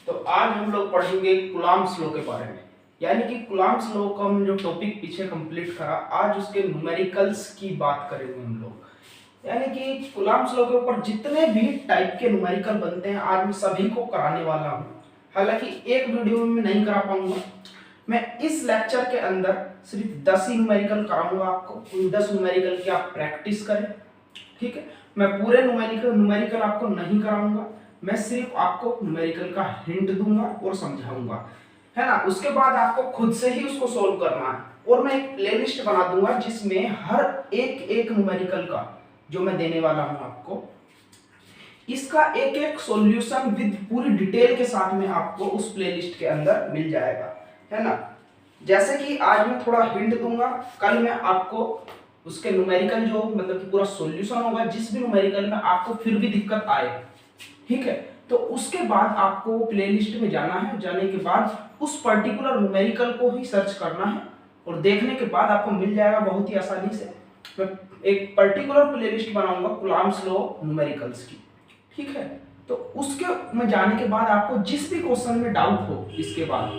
तो आज हम लोग पढ़ेंगे कूलम्ब्स लॉ के बारे में। यानी कि कूलम्ब्स लॉ का हम जो टॉपिक पीछे कंप्लीट करा, आज उसके न्यूमेरिकल्स की बात करेंगे हम लोग। यानी कि कूलम्ब्स लॉ के ऊपर जितने भी टाइप के न्यूमेरिकल बनते हैं आज मैं सभी को कराने वाला हूँ। हालांकि एक वीडियो में नहीं करा पाऊंगा, मैं इस लेक्चर के अंदर सिर्फ 10 ही न्यूमेरिकल कराऊंगा आपको। उन 10 न्यूमेरिकल की आप प्रैक्टिस करें, ठीक है। मैं पूरे न्यूमेरिकल आपको नहीं कराऊंगा, मैं सिर्फ आपको न्यूमेरिकल का हिंट दूंगा और समझाऊंगा, है ना। उसके बाद आपको खुद से ही उसको सोल्व करना है और मैं एक प्लेलिस्ट बना दूंगा जिसमें हर एक न्यूमेरिकल का जो मैं देने वाला हूं आपको, इसका एक सॉल्यूशन विद पूरी डिटेल के साथ में आपको उस प्लेलिस्ट के अंदर मिल जाएगा, है ना। जैसे कि आज मैं थोड़ा हिंट दूंगा, कल मैं आपको उसके न्यूमेरिकल जो मतलब कि पूरा सॉल्यूशन होगा, जिस भी न्यूमेरिकल में आपको फिर भी दिक्कत आए, ठीक है, तो उसके बाद आपको प्लेलिस्ट में जाना है। जाने के बाद उस पर्टिकुलर न्यूमेरिकल को ही सर्च करना है और देखने के बाद आपको मिल जाएगा बहुत ही आसानी से। मैं एक पर्टिकुलर प्लेलिस्ट बनाऊंगा कूलम्ब्स लॉ न्यूमेरिकल्स की, ठीक है। तो उसके में जाने के बाद आपको जिस भी क्वेश्चन में डाउट हो इसके बाद,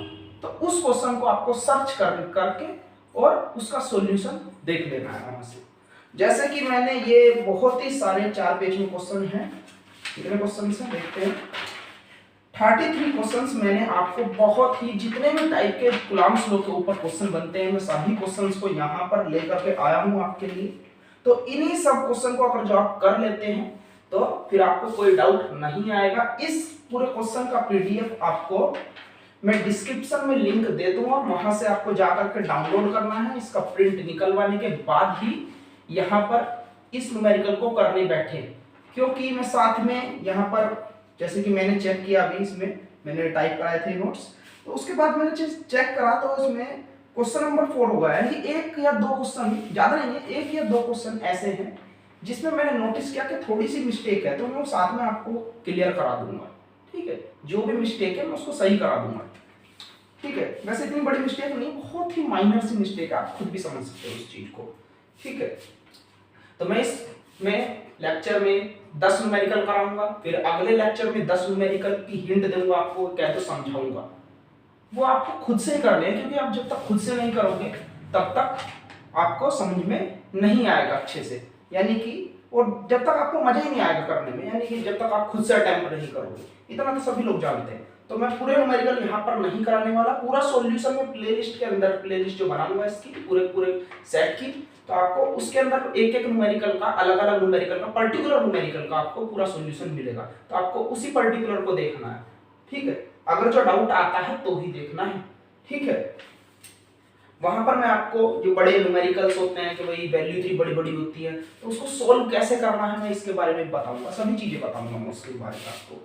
तो उस क्वेश्चन को आपको सर्च करके और उसका सॉल्यूशन देख लेना है वहां से। जैसे कि मैंने ये बहुत ही सारे 4 पेज में क्वेश्चन हैं, कितने क्वेश्चन हैं देखते हैं, 33 क्वेश्चंस मैंने आपको बहुत ही जितने भी टाइप के कूलम्ब्स लॉ के ऊपर क्वेश्चन बनते हैं, मैं सभी क्वेश्चंस को यहाँ पर लेकर के आया हूँ आपके लिए। तो इन्हीं सब क्वेश्चन को अगर जो आप कर लेते हैं तो फिर आपको कोई डाउट नहीं आएगा। इस पूरे क्वेश्चन का पीडीएफ आपको मैं डिस्क्रिप्शन में लिंक दे दूंगा, वहां से आपको जाकर के डाउनलोड करना है। इसका प्रिंट निकलवाने के बाद ही यहाँ पर इस न्यूमेरिकल को करने बैठे, क्योंकि मैं साथ में यहाँ पर जैसे कि मैंने चेक किया, अभी इसमें मैंने टाइप कराए थे नोट्स, तो उसके बाद मैंने चेक करा तो इसमें क्वेश्चन नंबर 4 होगा। यानी एक या दो क्वेश्चन, ज्यादा नहीं है, एक या दो क्वेश्चन ऐसे हैं जिसमें मैंने नोटिस किया कि थोड़ी सी मिस्टेक है, तो मैं साथ में आपको क्लियर करा दूंगा, ठीक है। जो भी मिस्टेक है मैं उसको सही करा दूंगा, ठीक है। वैसे इतनी बड़ी मिस्टेक नहीं, बहुत ही माइनर सी मिस्टेक है, आप खुद भी समझ सकते हो उस चीज को, ठीक है। तो मैं इसमें लेक्चर में 10 न्यूमेरिकल कराऊंगा, फिर अगले लेक्चर में 10 न्यूमेरिकल की हिंट दूंगा आपको, क्या तो समझाऊंगा। वो आपको खुद से ही करने हैं, क्योंकि आप जब तक खुद से नहीं करोगे तब तक आपको समझ में नहीं आएगा अच्छे से। यानी कि और जब तक आपको मजा ही नहीं आएगा करने में, यानी कि जब तक आप खुद से अटेम्प्ट नहीं करोगे, इतना तो सभी लोग जानते हैं। तो मैं पूरे न्यूमेरिकल यहाँ पर नहीं कराने वाला, पूरा सॉल्यूशन में प्लेलिस्ट के अंदर, प्लेलिस्ट जो बनाऊंगा इसकी पूरे सेट की, तो आपको उसके अंदर एक न्यूमेरिकल का, अलग अलग न्यूमेरिकल का, पर्टिकुलर न्यूमेरिकल का आपको पूरा सॉल्यूशन मिलेगा। तो आपको उसी पर्टिकुलर को देखना है, ठीक है। अगर जो डाउट आता है तो ही देखना है, ठीक है। वहां पर मैं आपको जो बड़े न्यूमेरिकल्स होते हैं कि भाई वैल्यू 3 बड़ी बड़ी होती है, तो उसको सोल्व कैसे करना है मैं इसके बारे में बताऊंगा, सभी चीजें बताऊंगा मैं उसके बारे में आपको।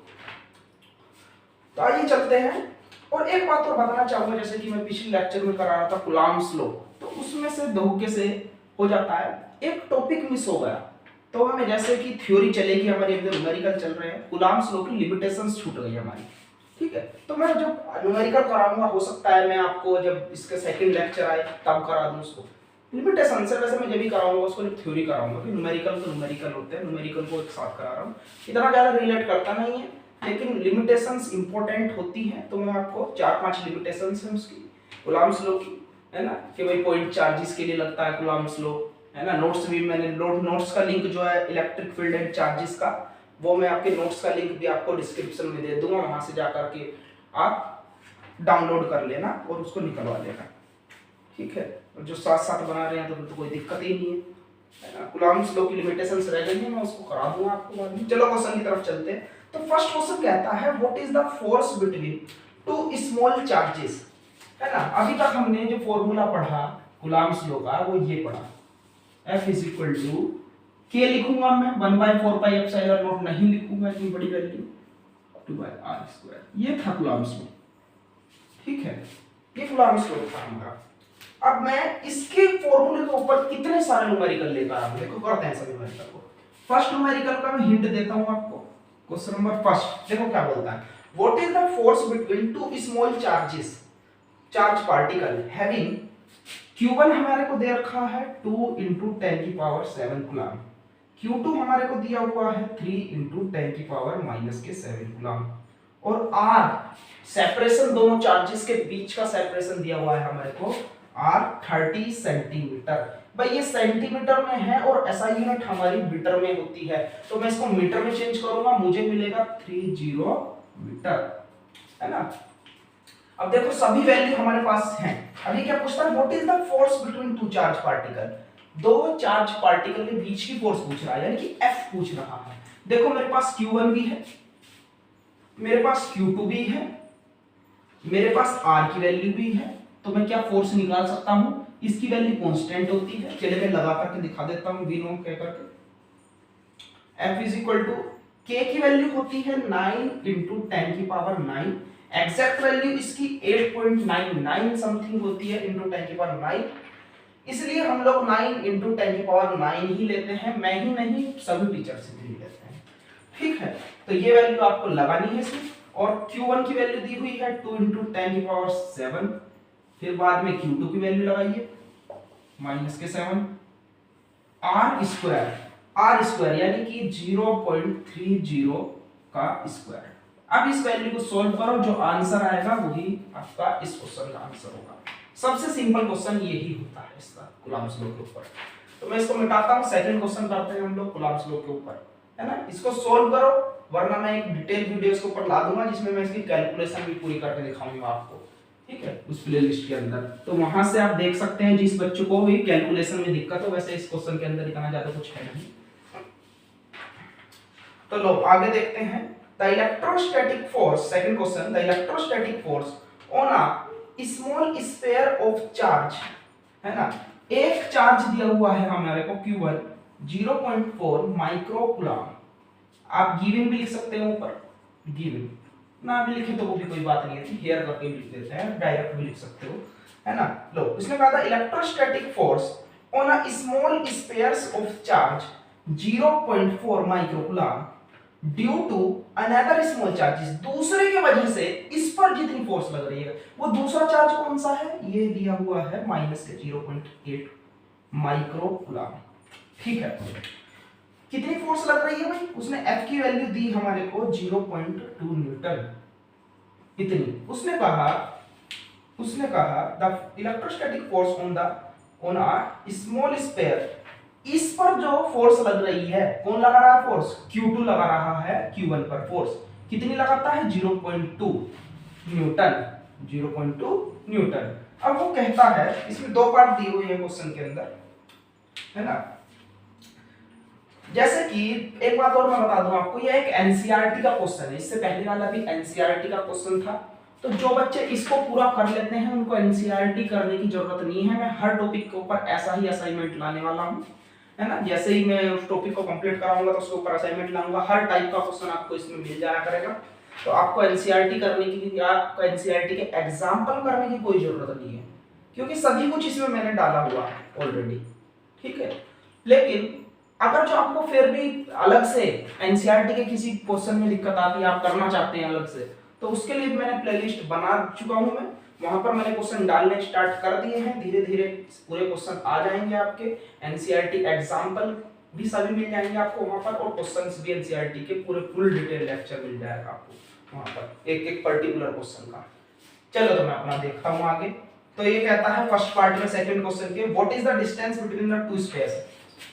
तो आइए चलते हैं। और एक बात और बताना चाहूंगा, जैसे कि मैं पिछले लेक्चर में करा रहा था कूलम्ब्स लॉ, तो उसमें से धोखे से हो जाता है, एक टॉपिक मिस हो गया। तो हमें जैसे कि थ्योरी चलेगी हमारी, एकदम न्यूमेरिकल चल रहे हैं, कूलम्ब्स लॉ की लिमिटेशंस छूट गई हमारी, ठीक है। तो मैं जब न्यूमेरिकल कराऊंगा, हो सकता है मैं आपको जब इसके सेकंड लेक्चर आए तब करा दूं उसको लिमिटेशन से। वैसे मैं जब भी कराऊंगा उसको थ्योरी कराऊंगा कि न्यूमेरिकल तो न्यूमेरिकल होते हैं, न्यूमेरिकल को एक साथ करा रहा हूँ, इतना ज्यादा रिलेट करता नहीं है, लेकिन लिमिटेशंस इंपॉर्टेंट होती हैं। तो मैं आपको 4-5 लिमिटेशंस हैं उसकी, कूलम्ब्स लॉ की, है ना, कि भाई पॉइंट चार्जेस के लिए लगता है कूलम्ब्स लॉ, है ना। नोट्स भी मैंने नोट्स का लिंक जो है इलेक्ट्रिक फील्ड एंड चार्जेस का, वो मैं आपके नोट्स का लिंक भी आपको डिस्क्रिप्शन में दे दूंगा, वहां से जाकर के आप डाउनलोड कर लेना और उसको निकलवा लेना, ठीक है। और जो साथ साथ बना रहे हैं तो कोई दिक्कत ही नहीं है ना। कूलम्ब्स लॉ की लिमिटेशंस रह गई है, मैं उसको करा दूंगा आपको बाद में। चलो क्वेश्चन की तरफ चलते हैं। तो फर्स्ट क्वेश्चन कहता है what is the force between two small charges, है ना। अभी तक हमने जो फॉर्मूला पढ़ा कूलम्ब्स लॉ का वो ये पढ़ा, F इज इक्वल टू के लिखूंगा मैं 1/4 पाई एप्सिलॉन नॉट, नहीं लिखूंगा इतनी बड़ी वैल्यू, 2/r²। ये था कूलम्ब्स लॉ, ठीक है। ये कूलम्ब्स लॉ था हमारा। अब मैं इसके फॉर्मूले के ऊपर कितने सारे न्यूमेरिकल लेकर आऊं, देखो करते हैं सभी न्यूमेरिकल को। फर्स्ट न्यूमेरिकल का मैं हिंट देता हूं आपको, क्वेश्चन नंबर फर्स्ट देखो क्या बोलता है, what is the force between two small charges, charge particle having Q1 हमारे को दे रखा है 2 × 10⁻7 कूलम, Q2 हमारे को दिया हुआ है 3 × 10⁻⁻7 कूलम, और आर सेपरेशन दोनों चार्जेस के बीच का सेपरेशन दिया हुआ है हमारे को आर 30 सेंटीमीटर। भाई ये सेंटीमीटर में है और एसआई यूनिट हमारी मीटर में होती है, तो मैं इसको मीटर में चेंज करूंगा, मुझे मिलेगा 30 मीटर, है ना। अब देखो सभी वैल्यू हमारे पास हैं। अभी क्या पूछता है, what is the force between two charge particle, दो चार्ज पार्टिकल के बीच की फोर्स पूछ रहा है, यानी कि F पूछ रहा है। देखो मेरे पास Q1 भी है, मेरे पास Q2 भी है, मेरे पास R की वैल्यू भी है, तो मैं क्या फोर्स निकाल सकता हूं, इसकी वैल्यू कांस्टेंट होती है, चलिए मैं लगा करके दिखा देता हूं V नो कह करके। F is equal to K की वैल्यू होती है 9 इंटू 10 की पावर 9, एग्जैक्ट वैल्यू इसकी 8.99 समथिंग होती है इंटू 10 की पावर 9, इसलिए हम लोग 9 इंटू 10 की पावर 9 ही लेते हैं, मैं ही नहीं सभी टीचर्स ही लेते हैं, ठीक है। तो ये वैल्यू आपको लगानी है इसमें, और Q1 की वैल्यू दी हुई है 2 इंटू 10 की पावर 7, फिर बाद में Q2 की वैल्यू लगाइए माइनस के 7, आर स्क्वायर यानी कि 0.30 का स्क्वायर। अब इस वैल्यू को सॉल्व करो, जो आंसर आएगा वही आपका इस क्वेश्चन का आंसर होगा। सबसे सिंपल क्वेश्चन यही होता है इसका कूलम्ब्स लॉ के ऊपर। तो मैं इसको मिटाता हूं, सेकंड क्वेश्चन करते हैं हम लोग कूलम्ब्स लॉ के ऊपर, है ना। इसको सॉल्व करो, वरना मैं एक डिटेल वीडियो इसके ऊपर ला दूंगा जिसमें मैं इसकी कैलकुलेशन भी पूरी करके दिखाऊंगा आपको, ठीक है, उस प्लेलिस्ट के अंदर। तो वहां से आप देख सकते हैं जिस बच्चों को भी कैलकुलेशन में दिक्कत हो, वैसे इस क्वेश्चन के अंदर इतना ज्यादा कुछ है नहीं। तो लो आगे देखते हैं, the electrostatic force, second question, the electrostatic force on a small sphere of charge, है ना, एक चार्ज दिया हुआ है हमारे को Q1 0.4 माइक्रो कूलम। आप गिवन भी लिख सकते हो ऊपर, गिवन ना भी लिखे तो वो भी कोई बात नहीं है, हियर करके भी लिख देते हैं, डायरेक्ट भी लिख सकते हो, है ना। लो इसने कहा था electrostatic force on a small spheres of charge 0.4 micro coulomb due to another small charges, दूसरे की वजह से इस पर जितनी फोर्स लग रही है, वो दूसरा चार्ज कौन सा है, ये दिया हुआ है माइनस के 0.8 माइक्रो कूलम, ठीक है। कितनी फोर्स लग रही है भाई, उसने F की वैल्यू दी हमारे को 0.2 न्यूटन, इतनी। उसने कहा the electrostatic force on a small sphere, इस पर जो फोर्स लग रही है, कौन लगा रहा है फोर्स, Q2 लगा रहा है Q1 पर फोर्स, कितनी लगाता है 0.2 न्यूटन, 0.2 न्यूटन। अब वो कहता है, इसमें दो पार्ट दिए हुए हैं क्वेश्चन के अंदर, है ना। जैसे कि एक बात और मैं बता दूं आपको, ये एक एनसीईआरटी का क्वेश्चन है, इससे पहले वाला भी एनसीईआरटी का क्वेश्चन था, तो जो बच्चे इसको पूरा कर लेते हैं उनको एनसीईआरटी करने की जरूरत नहीं है। मैं हर टॉपिक के ऊपर ऐसा ही असाइनमेंट लाने वाला हूं, है ना। जैसे ही मैं उस टॉपिक को कंप्लीट कराऊंगा तो उसके ऊपर असाइनमेंट लाऊंगा, हर टाइप का क्वेश्चन आपको इसमें मिल जाया करेगा। तो आपको एनसीईआरटी करने की, आपको एनसीईआरटी के एग्जाम्पल करने की कोई जरूरत नहीं है, क्योंकि सभी कुछ इसमें मैंने डाला हुआ है ऑलरेडी, ठीक है। लेकिन अगर जो आपको फिर भी अलग से एनसीईआरटी के किसी क्वेश्चन में दिक्कत आती है, आप करना चाहते हैं अलग से, तो उसके लिए मैंने प्लेलिस्ट बना चुका हूं मैं, वहां पर मैंने क्वेश्चन डालने स्टार्ट कर दिए हैं, धीरे धीरे पूरे क्वेश्चन आ जाएंगे आपके, एनसीईआरटी एग्जाम्पल भी सभी मिल जाएंगे आपको वहां पर, और क्वेश्चंस भी एनसीईआरटी के पूरे फुल डिटेल लेक्चर मिल जाएगा आपको वहां पर, एक एक पर्टिकुलर क्वेश्चन का। चलो तो मैं अपना देखता हूं आगे। तो ये कहता है फर्स्ट पार्ट में सेकंड क्वेश्चन के, what is the distance between the two spheres,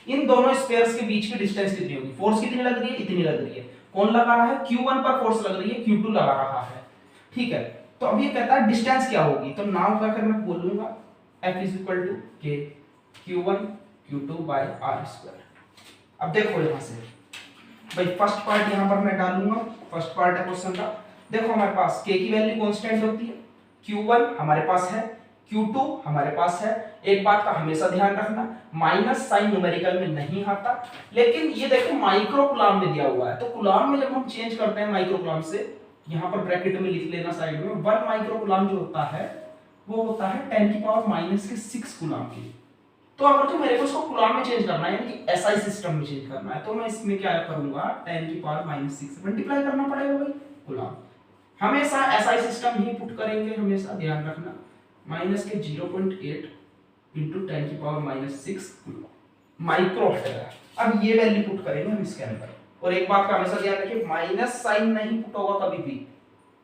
इन दोनों स्पेयर्स के बीच की डिस्टेंस कितनी होगी, फोर्स कितनी लग रही है, इतनी लग रही है। कौन लगा रहा है, Q1 पर फोर्स लग रही है, Q2 लगा रहा है, ठीक है। तो अब ये कहता है डिस्टेंस क्या होगी, तो नाउ क्या करना, बोलूंगा F is equal to K Q1 Q2 by R square. अब देखो यहां से भाई, फर्स्ट पार्ट यहां पर मैं डालूंगा, फर्स्ट पार्ट है क्वेश्चन का। देखो हमारे पास K की वैल्यू कांस्टेंट होती है, Q1 हमारे पास है, Q2 हमारे पास है। एक बात का हमेशा ध्यान रखना, माइनस साइन न्यूमेरिकल में नहीं आता, लेकिन ये देखो माइक्रो कूलम में दिया हुआ है, तो कूलम में जब हम चेंज करते हैं माइक्रो कूलम से, यहाँ पर ब्रैकेट में लिख लेना साइड में, 1 माइक्रो कूलम जो होता है वो होता है 10 की पावर माइनस के 6 कूलम की। तो अगर तो मेरे को इसको कूलम में चेंज करना है, यानी कि एसआई सिस्टम में चेंज करना है, तो मैं इसमें क्या करूंगा, 10 की पावर माइनस 6 मल्टीप्लाई करना पड़ेगा भाई कूलम। हमेशा एसआई सिस्टम ही पुट करेंगे, हमेशा ध्यान रखना, माइनस के 0.8 इंटू 10 की पावर माइनस 6 माइक्रो हटेगा। अब ये वैल्यू पुट करेंगे हम इसके अंदर, और एक बात का हमेशा ध्यान रखिए, माइनस साइन नहीं पुट होगा कभी भी,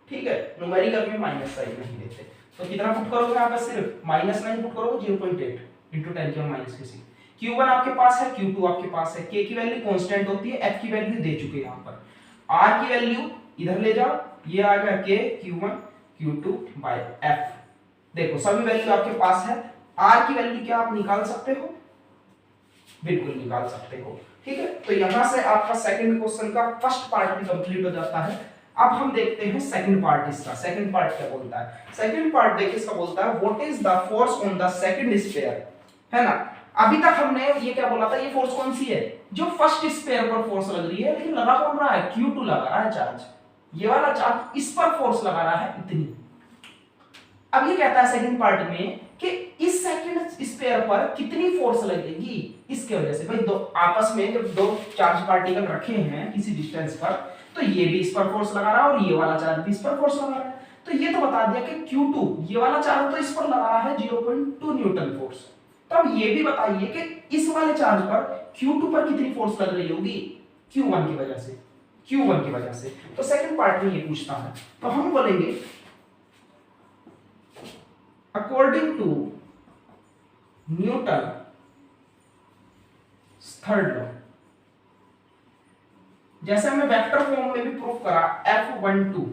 ठीक है, न्यूमेरिकल में माइनस साइन नहीं देते। तो कितना पुट करोगे यहाँ पे, सिर्फ -9 पुट करोगे, 0.8 इंटू 10 की पावर माइनस के 6। Q1 आपके पास है, Q2 आपके पास है, K की वैल्यू कांस्टेंट होती है, F की वैल्यू दे चुके हैं यहाँ पर, R की वैल्यू इधर ले जाओ, ये आ गया K Q1 Q2 bye F। देखो सभी वैल्यू आपके पास है, R की वैल्यू क्या आप निकाल सकते हो, बिल्कुल निकाल सकते हो। ठीक है, तो यहां से आपका सेकंड क्वेश्चन का फर्स्ट पार्ट भी कंप्लीट हो जाता है। अब हम देखते हैं सेकंड पार्ट इसका। सेकंड पार्ट क्या बोलता है, सेकंड पार्ट देखिए इसका बोलता है what is the force on the second sphere, है ना। अभी तक हमने ये क्या बोला था, ये फोर्स कौन सी है, जो फर्स्ट स्फीयर पर फोर्स लग रही है, लेकिन लगा कौन रहा है, Q2 लगा रहा है चार्ज, ये वाला चार्ज इस पर फोर्स लगा रहा है इतनी। अब ये कहता है सेकंड पार्ट में कि इस सेकंड स्फीयर पर कितनी फोर्स लगेगी, इसके वजह से भाई दो आपस में जब दो चार्ज पार्टिकल रखे हैं किसी डिस्टेंस पर, तो ये भी इस पर फोर्स लगा रहा है और ये वाला चार्ज भी इस पर फोर्स लगा रहा है। तो ये तो बता दिया कि Q2 ये वाला चार्ज तो इस पर लगा रहा है 0.2 न्यूटन फोर्स। तो अब ये भी बताइए कि इस वाले चार्ज पर Q2 पर कितनी फोर्स लग रही होगी, Q1 की वजह से, Q1 की वजह से। तो सेकंड पार्ट में ये पूछता है, तो हम बोलेंगे according to Newton third law, जैसे हमने वेक्टर फॉर्म में भी प्रूफ करा, F12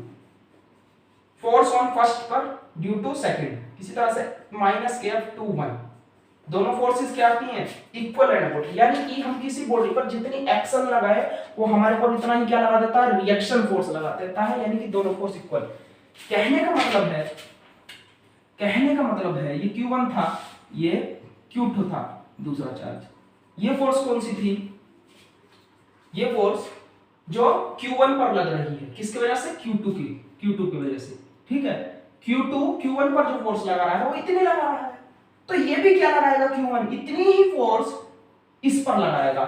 फोर्स ऑन फर्स्ट पर ड्यू टू सेकंड, किसी तरह से -F21, दोनों फोर्सेस क्या आती हैं, इक्वल एंड अपोजिट, यानी कि हम किसी बॉडी पर जितनी एक्शन लगाए वो हमारे पर उतना ही क्या लगा देता है, रिएक्शन फोर्स लगा देता है, यानी कि दोनों फोर्स इक्वल। कहने का मतलब है, कहने का मतलब है ये Q1 था, ये Q2 था दूसरा चार्ज, ये फोर्स कौन सी थी, ये फोर्स जो Q1 पर लग रही है, किसकी वजह से, Q2 की वजह से। ठीक है, Q1 पर जो फोर्स लगा रहा है वो इतनी लगा रहा है, तो ये भी क्या लगाएगा, Q1 इतनी ही फोर्स इस पर लगाएगा।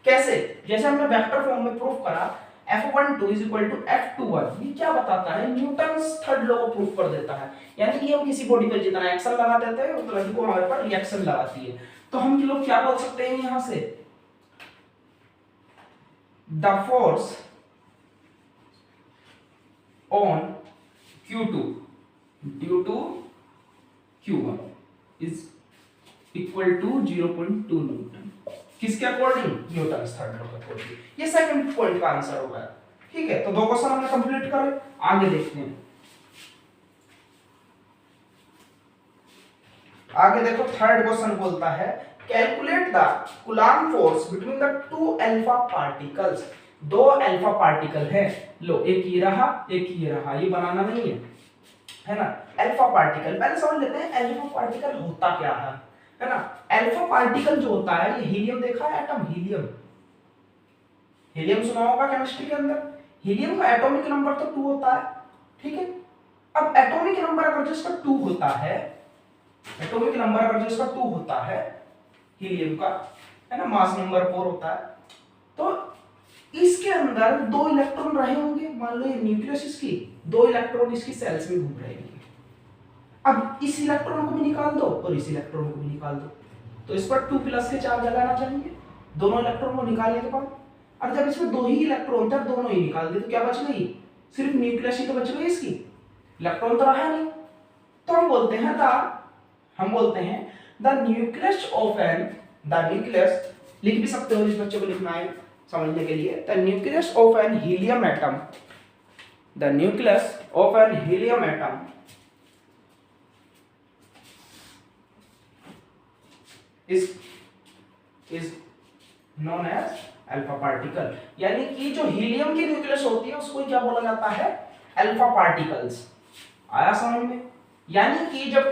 कैसे, जैसे हमने वेक्टर फॉर्म में प्रूफ करा, F12 F21, ये क्या बताता है, न्यूटन्स थर्ड लॉ को प्रूफ कर देता है, यानी कि हम किसी बॉडी पर जितना एक्शन लगा देते हैं उतना ही वो हमारे पर रिएक्शन लगाती है। तो हम लोग क्या बोल सकते हैं यहां से, the force on Q2 due to Q1 is equal to 0.2 newton, किसके अकॉर्डिंग, न्यूटन थर्ड लॉ के अकॉर्डिंग। ये सेकंड पॉइंट का आंसर होगा। ठीक है, तो दो क्वेश्चन हमने कंप्लीट करे, आगे देखते हैं। आगे देखो थर्ड क्वेश्चन बोलता है calculate the coulomb force between the to alpha particles. दो अल्फा पार्टिकल है, लो एक ये रहा एक ये रहा, ये बनाना नहीं है ना। अल्फा पार्टिकल पहले समझ लेते हैं अल्फा पार्टिकल होता क्या है ना। अल्फा पार्टिकल जो होता है, ये हीलियम देखा है, एटम हीलियम, हीलियम सुना होगा केमिस्ट्री के अंदर। हीलियम का एटॉमिक नंबर तो 2 होता है। ठीक है, अब एटॉमिक नंबर अगर जो इसका 2 होता है, एटॉमिक नंबर अगर जो इसका 2 होता है हीलियम का, है ना, मास नंबर 4 होता है, तो इसके अंदर 2 इलेक्ट्रॉन रहे होंगे, मान लो ये न्यूक्लियस इसकी, 2 इलेक्ट्रॉन इसकी सेल्स में घूम रहे होंगे। अब इस इलेक्ट्रॉन को भी निकाल दो और इस इलेक्ट्रॉन को भी निकाल दो, तो इस पर 2+ के चार्ज लगाना चाहिए दोनों इलेक्ट्रॉन को निकालने के बाद। और जब इसमें 2 ही इलेक्ट्रॉन थे, दोनों ही निकाल दिए, तो क्या बच गई, सिर्फ न्यूक्लियस ही तो बच गई इसकी, इलेक्ट्रॉन तो रहा नहीं। तो हम बोलते हैं the nucleus of an, the nucleus लिख भी सकते हो, जिस बच्चे को लिखना है समझने के लिए, the nucleus of an helium atom, the nucleus of an helium atom is known as alpha particle. यानी कि जो हीलियम की न्यूक्लियस होती है उसको क्या बोला जाता है, अल्फा पार्टिकल्स। आया समझ में, यानी कि जब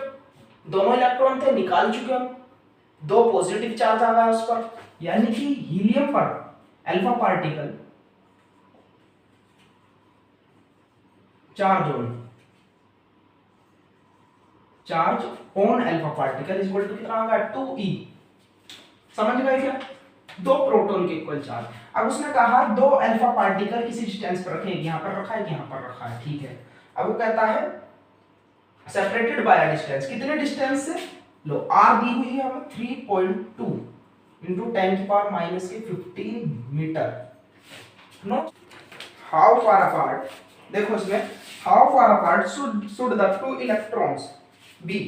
दोनों इलेक्ट्रॉन थे निकाल चुके हम, 2 पॉजिटिव चार्ज आ गया उस पर, यानी कि हीलियम पर alpha particle charge on alpha particle equal to कितना होगा, 2e। समझ गए क्या, 2 प्रोटॉन के इक्वल चार्ज। अब उसने कहा 2 अल्फा पार्टिकल किसी डिस्टेंस पर रखे, यहाँ पर रखा है, यहाँ पर रखा है। ठीक है, अब वो कहता है सेपरेटेड बाय अ डिस्टेंस, कितने डिस्टेंस से, लो r दी हुई है हमें 3.2 into 10 की पावर माइनस के 15 metre. No how far apart देखो इसमें how far apart should the two electrons be,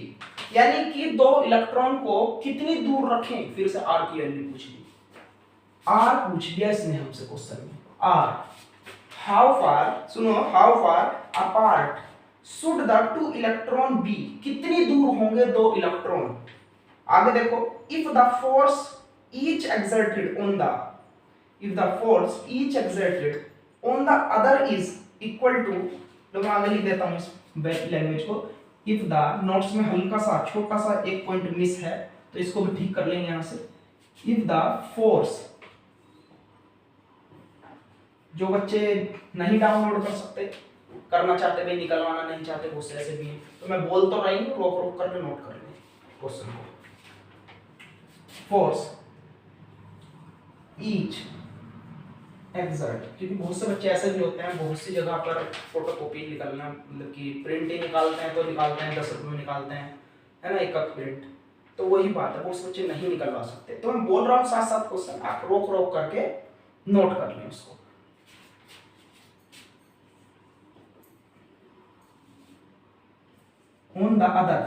यानी कि दो इलेक्ट्रॉन को कितनी दूर रखें। फिर से आर की वैल्यू पूछ ली, आर पूछ लिया इसने हमसे क्वेश्चन में, आर। हाउ फार, सुनो, how far apart should the two electron be, कितनी दूर होंगे दो इलेक्ट्रॉन। आगे देखो, if the force each exerted on the, if the force each exerted on the other is equal to, तो मैं आगे लिख देता हूं इस लैंग्वेज को, इफ द, नोट्स में हल्का सा छोटा सा एक पॉइंट मिस है तो इसको भी ठीक कर लेंगे यहां से। इफ द फोर्स, जो बच्चे नहीं डाउनलोड कर सकते, करना चाहते भाई, निकलवाना नहीं चाहते, वो से ऐसे भी है, तो मैं बोल तो रही हूँ, रोक रोक करके नोट कर लें क्वेश्चन को। फोर्स ईच एक्सर्ट, क्योंकि बहुत से बच्चे ऐसे भी होते हैं, बहुत सी जगह पर फोटोकॉपी निकालना, मतलब कि प्रिंट ही निकालते हैं, तो निकालते हैं 10 रुपये में निकालते हैं, है ना, एक प्रिंट। तो वही बात है, बहुत से बच्चे नहीं निकलवा सकते, तो मैं बोल रहा हूँ साथ साथ क्वेश्चन आप रोक रोक करके नोट कर लें उसको। On the other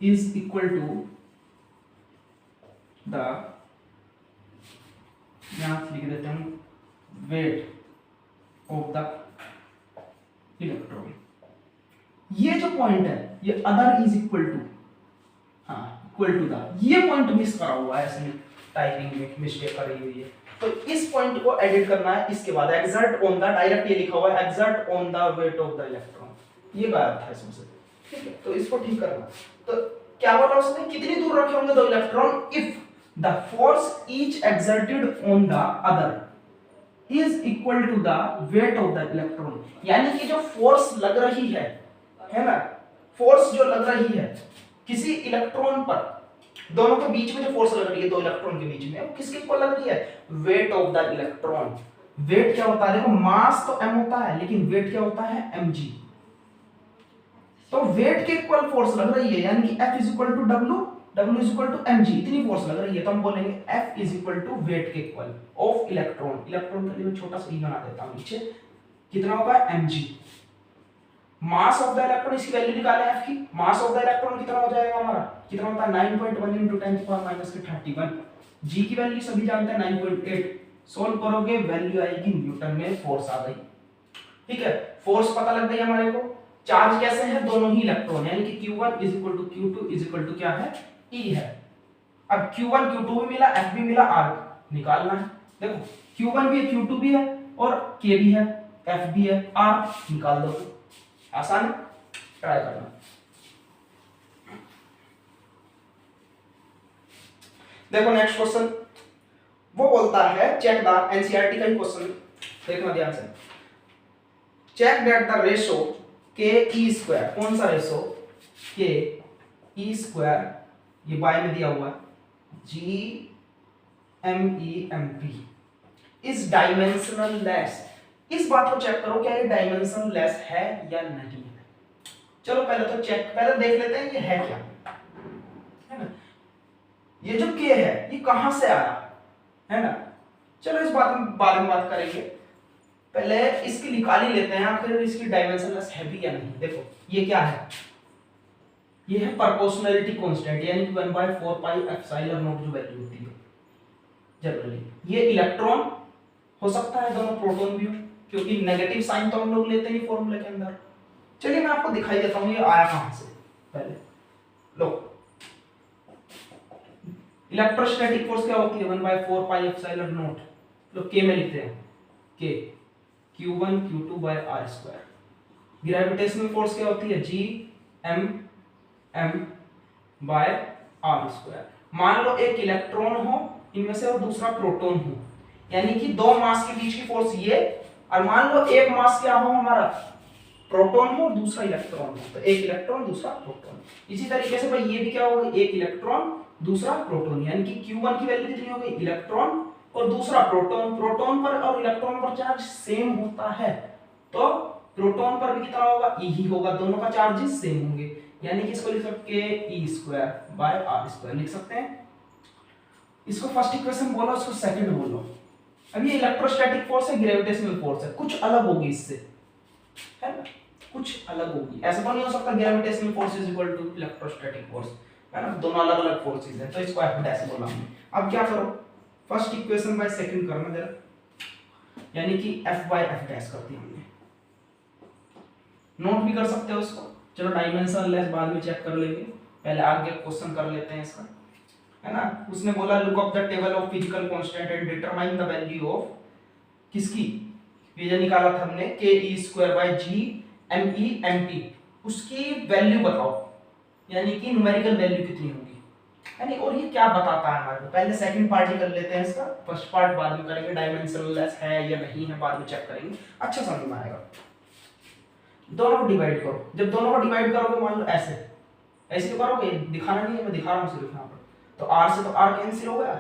is equal to the, यहां लिख देते हैं वेट ऑफ द इलेक्ट्रॉन। ये जो पॉइंट है ये अदर इज इक्वल टू, हाँ इक्वल टू द, ये पॉइंट मिस करा हुआ है इसमें, टाइपिंग में मिस्टेक करी हुई है, तो इस पॉइंट को एडिट करना है। इसके बाद एक्सर्ट ऑन द, डायरेक्ट ये लिखा हुआ है exert on the weight of the electron, ये गायब था इसमें से, ठीक है, तो इसको ठीक करना। तो क्या बोला उसने, कितनी दूर रखे होंगे दो electron, if the force each exerted on the other is equal to the weight of the electron, यानी कि जो फोर्स लग रही है ना, फोर्स जो लग रही है किसी इलेक्ट्रॉन पर, दोनों के बीच में जो फोर्स लग रही है दो इलेक्ट्रॉन के बीच में, वो किसके इक्वल लग रही है, weight of the electron. Weight क्या होता है, देखो मास तो m होता है, लेकिन वेट क्या होता है, mg। तो वेट के इक्वल फोर्स लग रही है, यानी कि F is equal to W, W is equal to mg, इतनी फोर्स लग रही है, तो हम बोलेंगे F is equal to weight के इक्वल ऑफ इलेक्ट्रॉन। इलेक्ट्रॉन के लिए मैं छोटा सा ई बना देता हूं नीचे, कितना होगा mg। Mass of the electron, इसकी वैल्यू निकालें F की, मास ऑफ द इलेक्ट्रॉन कितना हो जाएगा हमारा, कितना होता है 9.1 into 10⁻⁻31। g की वैल्यू सभी जानते हैं 9.8, सोल्व करोगे वैल्यू आएगी न्यूटन में, फोर्स आ गई, ठीक है। फोर्स पता लग गई हमारे को। चार्ज कैसे है, दोनों ही इलेक्ट्रॉन, यानी कि Q1 is equal to Q2 is equal to क्या है, E है। अब Q1 Q2 भी मिला, F भी मिला, R निकालना है। देखो Q1 भी है, Q2 भी है और K भी है, F भी है, R निकाल दो, आसान है, ट्राई करना। देखो नेक्स्ट क्वेश्चन, वो बोलता है चेक द, एनसीईआरटी का ही क्वेश्चन देखना ध्यान से, चेक दैट द रेशो के ई स्क्वायर, कौन सा रेशो, के ई स्क्वायर, ये बाय में दिया हुआ है, G M E M P is dimensionless. इस बात को चेक करो क्या ये डायमेंशनल लेस है या नहीं है। चलो पहले तो चेक, पहले देख लेते हैं ये है क्या, है ना। ये जो के है ये कहां से आया, है ना। चलो इस बात में बाद में बात करेंगे, पहले इसकी निकाल ही लेते हैं आखिर इसकी डायमेंशनलेस है भी या नहीं। देखो ये क्या है, ये है प्रोपोर्शनलिटी कांस्टेंट, यानी कि 1/4 पाई एप्सिलॉन नॉट जो वैल्यू होती है जनरली। ये इलेक्ट्रॉन हो सकता है, दोनों प्रोटॉन भी हो, क्योंकि नेगेटिव साइन तो हम लोग लेते हैं फॉर्मूले के अंदर। चलिए मैं आपको दिखाई देता हूं ये आया कहां से। पहले लो, इलेक्ट्रोस्टैटिक फोर्स क्या होती है, 1/4 पाई एप्सिलॉन नॉट, लो के में लिखते हैं, के Q1 Q2 by R square. Gravitational force क्या होती है, G M M by R square. मान लो एक इलेक्ट्रॉन हो इनमें से और दूसरा प्रोटॉन हो, यानी कि दो मास के बीच की फोर्स ये, और मान लो एक मास क्या हो हमारा, प्रोटॉन हो और दूसरा इलेक्ट्रॉन हो, तो एक इलेक्ट्रॉन दूसरा प्रोटॉन। इसी तरीके से भाई ये भी क्या होगा, एक इलेक्ट्रॉन दूसरा प्रोटॉन, यानी कि Q1 की वैल्यू कितनी हो गई, इलेक्ट्रॉन और दूसरा प्रोटॉन। प्रोटॉन पर और इलेक्ट्रॉन पर चार्ज सेम होता है, तो प्रोटॉन पर भी कितना होगा, ई ही होगा, दोनों का चार्जेस सेम होंगे, यानी कि इसको लिख सकते हैं के e square bye are square लिख सकते हैं। इसको फर्स्ट इक्वेशन बोलो, इसको सेकंड बोलो, अब ये इलेक्ट्रोस्टैटिक फोर्स है, ग्रेविटेशनल फोर्स है, कुछ अलग होगी इससे, है ना, कुछ अलग होगी। ऐसा तो नहीं हो सकता gravitational force is equal to electrostatic force, है ना, दोनों अलग अलग फोर्सेस हैं, तो इसको एफ डैश बोला हमने। अब क्या करो, फर्स्ट इक्वेशन बाय सेकंड करना जरा, यानी कि एफ बाय एफ डैश करती हमने, नोट भी कर सकते हो उसको, चलो डायमेंशन लेस बाद में चेक कर लेंगे, पहले आगे क्वेश्चन कर लेते हैं इसका, है ना। उसने बोला look up the table of physical constant and determine the value of किसकी, ये निकाला था हमने के e square by G M E m t, उसकी वैल्यू बताओ, यानी कि न्यूमेरिकल वैल्यू कितनी होगी, यानी, और ये क्या बताता है हमारे को। पहले सेकंड पार्ट ही कर लेते हैं इसका, फर्स्ट पार्ट बाद में करेंगे, डायमेंशनलेस है या नहीं है बाद में चेक करेंगे, अच्छा समझ में आएगा। दोनों को डिवाइड करो, जब दोनों को डिवाइड करोगे मान लो ऐसे ऐसे तो करोगे, दिखाना नहीं है, मैं दिखा रहा हूँ सिर्फ यहाँ पर, तो r से तो r कैंसिल हो गया,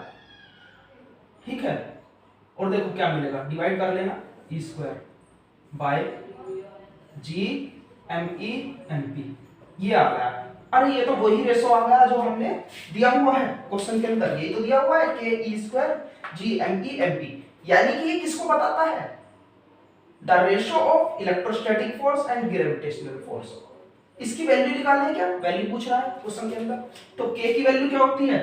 ठीक है, और देखो क्या मिलेगा, डिवाइड कर लेना e square by G M E M p, ये आ गया। अरे ये तो वही रेशो आ गया जो हमने दिया हुआ है क्वेश्चन के अंदर, यही तो दिया हुआ है के e square G M E M p, यानी कि ये किसको बताता है, the ratio of electrostatic force and gravitational force. इसकी वैल्यू निकालनी है, क्या वैल्यू पूछ रहा है क्वेश्चन के अंदर, तो k की वैल्यू क्या होती है,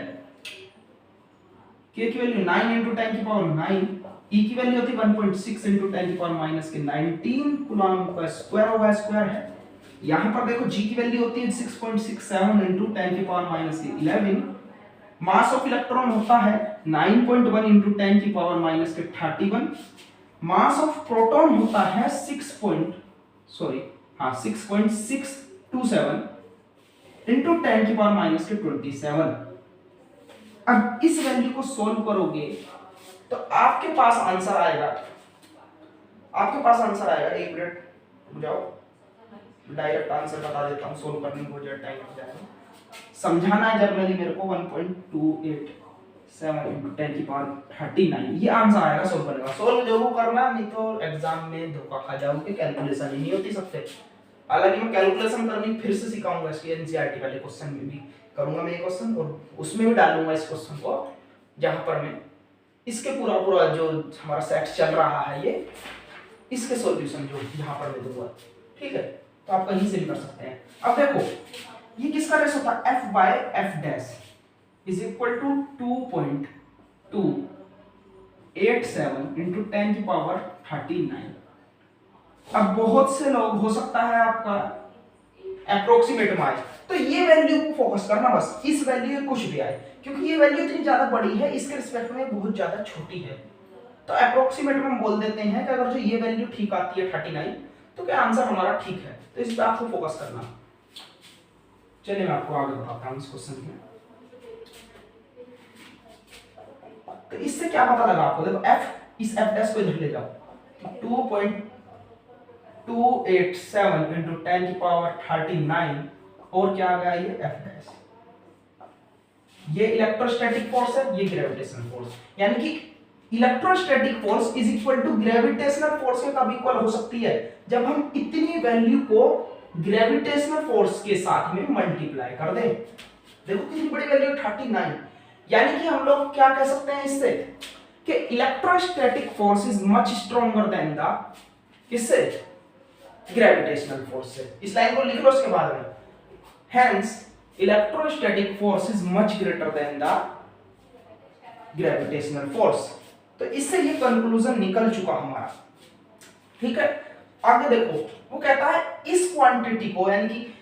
k की वैल्यू 9 into 10 की पावर 9, e की वैल्यू होती है 1.6 into 10 की पावर माइनस के 19 कूलम का स्क्वायर होगा, स्क्वायर है। यहां पर देखो g की वैल्यू होती है 6.67 into 10 की पावर माइनस के 11, मास ऑफ इलेक्ट्रॉन होता है 9.1 into 10 की पावर माइनस के 31, मास ऑफ प्रोटॉन होता है 6.27 into 10 की पावर माइनस के 27। अब इस वैल्यू को सोल्व करोगे तो आपके पास आंसर आएगा, एक मिनट रुक जाओ, डायरेक्ट आंसर बता देता हूं, सोल्व करने में बहुत ज्यादा टाइम लग जाएगा, समझाना है जनरली मेरे को, 1.287 into 10 की पावर 39, ये आंसर आएगा सोल्व करने का। सोल्व जरूर करना, नहीं तो एग्जाम में धोखा खा जाओगे, कैलकुलेशन ही नहीं होती सबसे। हालांकि मैं कैलकुलेशन करनी फिर से सिखाऊंगा, इसकी एनसीईआरटी वाले क्वेश्चन में भी करूंगा मैं ये क्वेश्चन, और उसमें भी डालूंगा इस क्वेश्चन को, जहां पर मैं इसके पूरा जो हमारा सेट चल रहा है ये, इसके सॉल्यूशन जो यहां पर मैं दूंगा, ठीक है, तो आप कहीं से भी कर सकते हैं। अब देखो ये किसका रेशो था, f by f dash is equal to 2.287 into 10 की पावर 39। अब बहुत से लोग, हो सकता है आपका अप्रोक्सीमेट में आए, तो ये वैल्यू को फोकस करना बस, इस वैल्यू कुछ भी आए, क्योंकि ये वैल्यू इतनी ज्यादा बड़ी है, इसके रिस्पेक्ट में बहुत ज्यादा छोटी है, तो अप्रोक्सीमेट में हम बोल देते हैं कि अगर जो ये वैल्यू ठीक आती है 39, तो क्या आंसर हमारा ठीक है, तो इस पे आपको फोकस करना। चलिए मैं आपको आगे बताता हूं इस क्वेश्चन में, तो इससे क्या पता लगा आपको, देखो f, इस f डैश को इधर ले जाओ, 2.287 into 10 की पावर 39, और क्या आ गया ये f डैश, ये इलेक्ट्रोस्टैटिक फोर्स है, ये ग्रेविटेशनल फोर्स, यानी कि electrostatic force is equal to gravitational force के कब इक्वल हो सकती है, जब हम इतनी वैल्यू को ग्रेविटेशनल फोर्स के साथ में मल्टीप्लाई कर दें। देखो कितनी बड़ी वैल्यू 39, यानी कि हम लोग क्या कह सकते हैं इससे कि electrostatic force is much stronger than the, किससे, ग्रेविटेशनल फोर्स से। इस लाइन को लिख लो उसके बाद में, hence electrostatic force is much greater than the gravitational force. तो इससे ये कंक्लूजन निकल चुका हमारा, ठीक है। आगे देखो वो कहता है इस क्वांटिटी को, यानी कि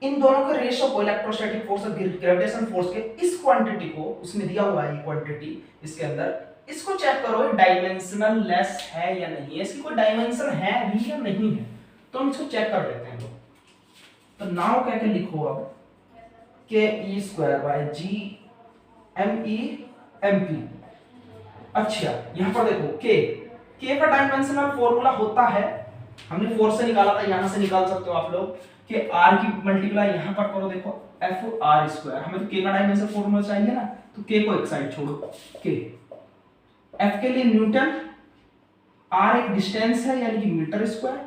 इन दोनों के रेशो को, इलेक्ट्रोस्टैटिक फोर्स और ग्रेविटेशनल फोर्स के, इस क्वांटिटी को उसमें दिया हुआ है, ये क्वांटिटी इसके अंदर, इसको चेक करो डायमेंशनल लेस है या नहीं है, इसकी कोई डायमेंशन है भी या नहीं है, तो हम इसको चेक कर लेते हैं। तो नाउ कह के लिखो अब के e square by G M E M p. अच्छा यहां पर देखो के का डायमेंशनल फॉर्मूला होता है, हमने फोर्स से निकाला था, यहां से निकाल सकते हो आप लोग कि r की मल्टीप्लाई यहां पर करो, देखो f r स्क्वायर, हमें तो k का डायमेंशन फॉर्मूला चाहिए ना, तो k को एक साइड छोड़ो, k f के लिए न्यूटन, r एक डिस्टेंस है यानी कि मीटर स्क्वायर,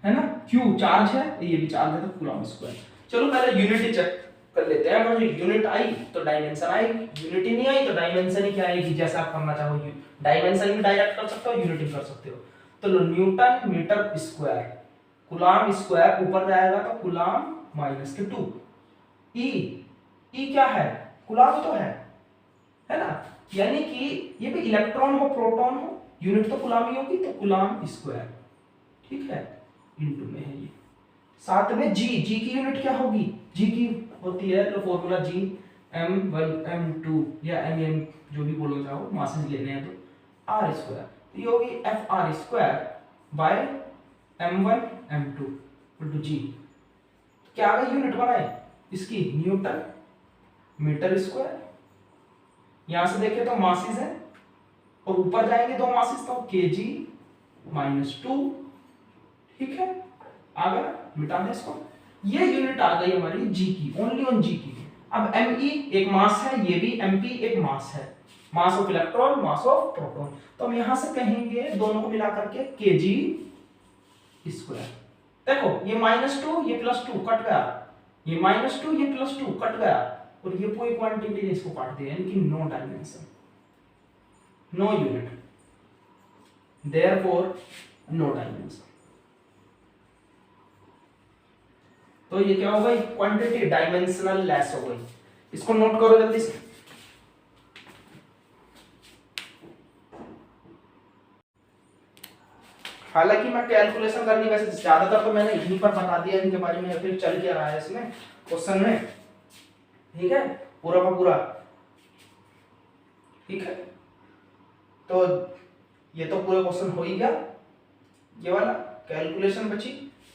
है ना, q चार्ज है, ये भी चार्ज है तो कूलम स्क्वायर। चलो पहले यूनिट चेक कर लेते हैं। अगर यूनिट आई तो डायमेंशन आएगी, यूनिट ही नहीं आई तो डायमेंशन ही क्या आएगी, जैसा आप करना चाहो डायमेंशन भी डायरेक्ट कर सकते हो, यूनिट भी कर सकते हो। तो newton metre square, coulomb square ऊपर जाएगा तो कूलम माइनस के 2, ई क्या है, कूलम तो है ना, यानी कि ये भी इलेक्ट्रॉन हो प्रोटॉन हो, यूनिट तो कूलम ही होगी, तो कूलम स्क्वायर, ठीक है, इनटू में है ये। साथ में जी की यूनिट क्या होगी, जी की होती है तो फॉर्मूला जी m1 m2 या mm जो भी बोलो चाहो, मासेस लेने हैं तो r स्क्वायर, तो ये होगी fr square by m1 m2 into G. क्या आ गई यूनिट बनाए इसकी, न्यूटन मीटर स्क्वायर। यहां से देखें तो मासेस है और ऊपर जाएंगे दो मासेस तो kg -2, ठीक है, आ गया, मिटा दें इसको। ये यूनिट आ गई हमारी जी की, ओनली ऑन जी की। अब me एक मास है, ये भी mp एक मास है, mass of electron mass of proton. तो हम यहां से कहेंगे दोनों को मिला करके kg स्क्वायर। देखो ये -2 ये +2 कट गया, ये -2 ये +2 कट गया, और ये पूरी क्वांटिटी ने इसको काट दिया, यानी कि no dimension, no unit, therefore no dimension. तो ये क्या हो गई, क्वांटिटी डायमेंशनल लेस हो गई। इसको नोट करो जल्दी से। हालांकि मैं कैलकुलेशन करनी वैसे ज्यादातर तो मैंने यहीं पर बता दिया इनके बारे में, फिर चल क्या रहा है इसमें क्वेश्चन में, ठीक है, पूरा का पूरा, ठीक है। तो ये तो पूरा क्वेश्चन हो ही गया, ये वाला कैलकुलेशन बची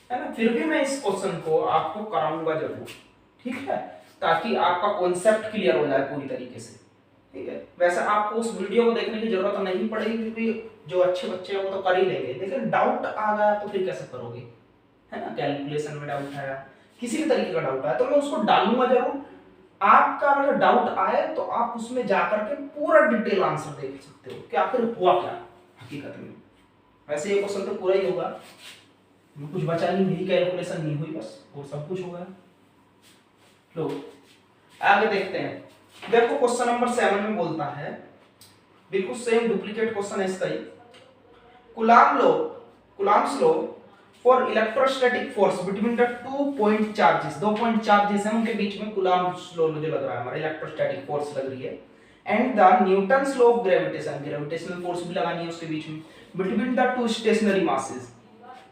है ना। फिर भी मैं इस क्वेश्चन को आपको कराऊंगा जरूर, ठीक है, ताकि आपका कॉन्सेप्ट क्लियर हो जाए पूरी तरीके से, ठीक है। वैसे आपको उस वीडियो को देखने की जरूरत नहीं पड़ेगी, क्योंकि जो अच्छे बच्चे हैं वो तो कर ही लेंगे, लेकिन डाउट आ गया तो फिर कैसे करोगे, है ना। कैलकुलेशन में डाउट आया, किसी भी तरीके का डाउट आया तो मैं उसको डालूंगा जरूर। आपका अगर डाउट आए तो आप उसमें जाकर के पूरा डिटेल आंसर देख सकते हो कि आखिर हुआ क्या हकीकत में। वैसे ये क्वेश्चन तो पूरा ही होगा, कुछ बचा नहीं, मेरी कैलकुलेशन नहीं हुई बस, और सब कुछ हो गया। लो आगे देखते हैं। देखो क्वेश्चन नंबर 7 में बोलता है, बिल्कुल सेम डुप्लीकेट क्वेश्चन है इसका ही। Coulomb's law for electrostatic force between the 2 point charges, 2 point charges हैं उनके बीच में कूलम्स लॉ मुझे लग रहा है हमारा इलेक्ट्रोस्टैटिक फोर्स लग रही है, and the Newton's law of gravitation, gravitational force भी लगानी है उसके बीच में, बिटवीन द 2 स्टेशनरी मासेस,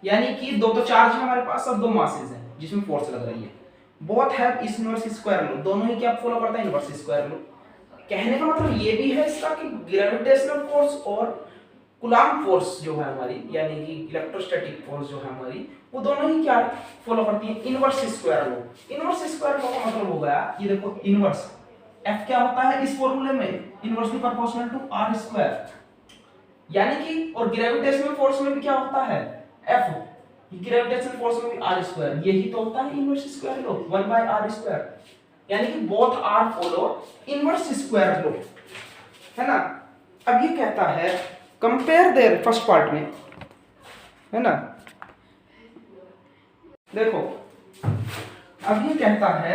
यानी कि दो तो चार्ज है हमारे पास और दो मासेस हैं जिसमें फोर्स लग रही है। Both have inverse square law, दोनों ही क्या फॉलो करता है, इनवर्स स्क्वायर लॉ। कहने का मतलब ये भी है इसका कि ग्रेविटेशनल फोर्स और कूलम्ब फोर्स जो है हमारी, यानी कि इलेक्ट्रोस्टैटिक फोर्स जो है हमारी, वो दोनों ही क्या फॉलो करती है, inverse square law. Inverse square law का मतलब हो गया, ये देखो इनवर्स F क्या होता है इस फॉर्मूले में, inversely proportional to r square, यानी कि और ग्रेविटेशनल फोर्स में भी क्या होता है F, ग्रेविटेशनल फोर्स में भी r स्क्वायर, यही तो होता है inverse square law, 1/r square, यानी कि both are follow inverse square law, है ना। अब ये कहता है कंपेयर देयर, फर्स्ट पार्ट में है ना, देखो अब ये कहता है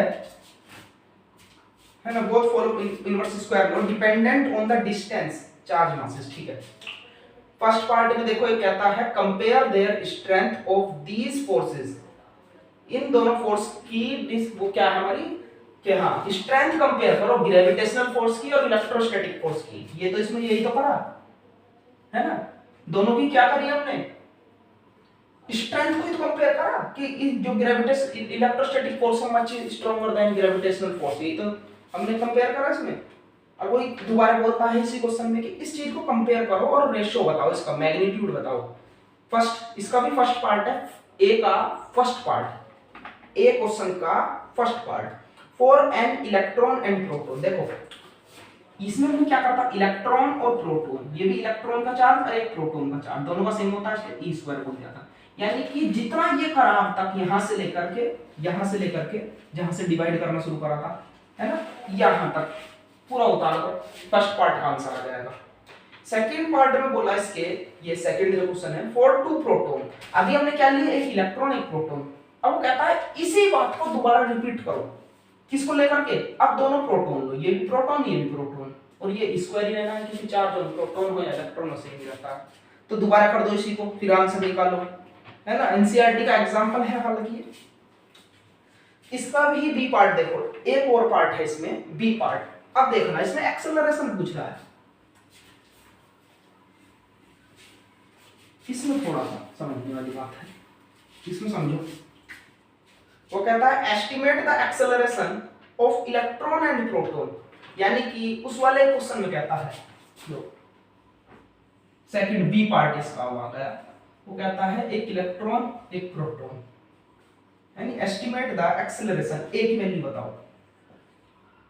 ना, both follow inverse square law dependent on the distance charge masses, ठीक है। फर्स्ट पार्ट में देखो ये कहता है compare their strength of these forces, इन दोनों फोर्स की वो क्या है हमारी, कि हाँ स्ट्रेंथ कंपेयर करो ग्रेविटेशनल फोर्स की और इलेक्ट्रोस्टैटिक फोर्स की। ये तो इसमें यही तो करा है ना, दोनों की क्या करी हमने, स्ट्रेंथ को ही तो कंपेयर करा कि जो ग्रेविटेशन इलेक्ट्रोस्टैटिक फोर्स है much stronger than gravitational force, यही तो हमने कंपेयर करा इसमें। अब वही दोबारा बोलता है इसी क्वेश्चन में कि इस चीज को कंपेयर करो और रेशियो बताओ, इसका मैग्नीट्यूड बताओ। फर्स्ट इसका भी फर्स्ट पार्ट है, ए का फर्स्ट पार्ट, ए क्वेश्चन का first part, for an electron and proton. देखो इसमें हम क्या करता, इलेक्ट्रॉन और प्रोटॉन, ये भी इलेक्ट्रॉन का चार्ज और एक प्रोटॉन का चार्ज, दोनों का सेम होता है, इसलिए ई स्क्वायर बोल दिया था। यानी कि जितना ये करा अब तक, यहां से लेकर के जहां से डिवाइड करना शुरू करा था, है ना, यहां तक पूरा उतार कर फर्स्ट पार्ट का आंसर आ जाएगा। सेकंड पार्ट में बोला इसके, ये सेकंड जो क्वेश्चन है, फॉर 2 प्रोटॉन, अभी हमने क्या लिया, एक इलेक्ट्रॉन एक प्रोटॉन। अब वो कहता है इसी बात को दोबारा रिपीट करो, किसको लेकर के, अब दोनों प्रोटॉन लो, ये भी प्रोटॉन ये भी प्रोटॉन, और ये स्क्वायर ही रहना है क्योंकि चार्ज दोनों प्रोटॉन हो या इलेक्ट्रॉन हो सेम ही रहता है। तो दोबारा कर दो इसी को, फिर आंसर निकालो, है ना। एनसीईआरटी का एग्जांपल है हालांकि। इसका भी बी पार्ट देखो, एक और पार्ट है इसमें बी पार्ट। अब देखना इसमें एक्सेलरेशन पूछ रहा है, इसमें थोड़ा सा समझने वाली बात है, इसमें समझो। वो कहता है estimate the acceleration of electron and proton, यानी कि उस वाले क्वेश्चन में कहता है, लो सेकंड बी पार्ट इसका हुआ गया, वो कहता है एक इलेक्ट्रॉन एक प्रोटॉन, यानी एस्टिमेट द एक्सेलरेशन, एक वैल्यू बताओ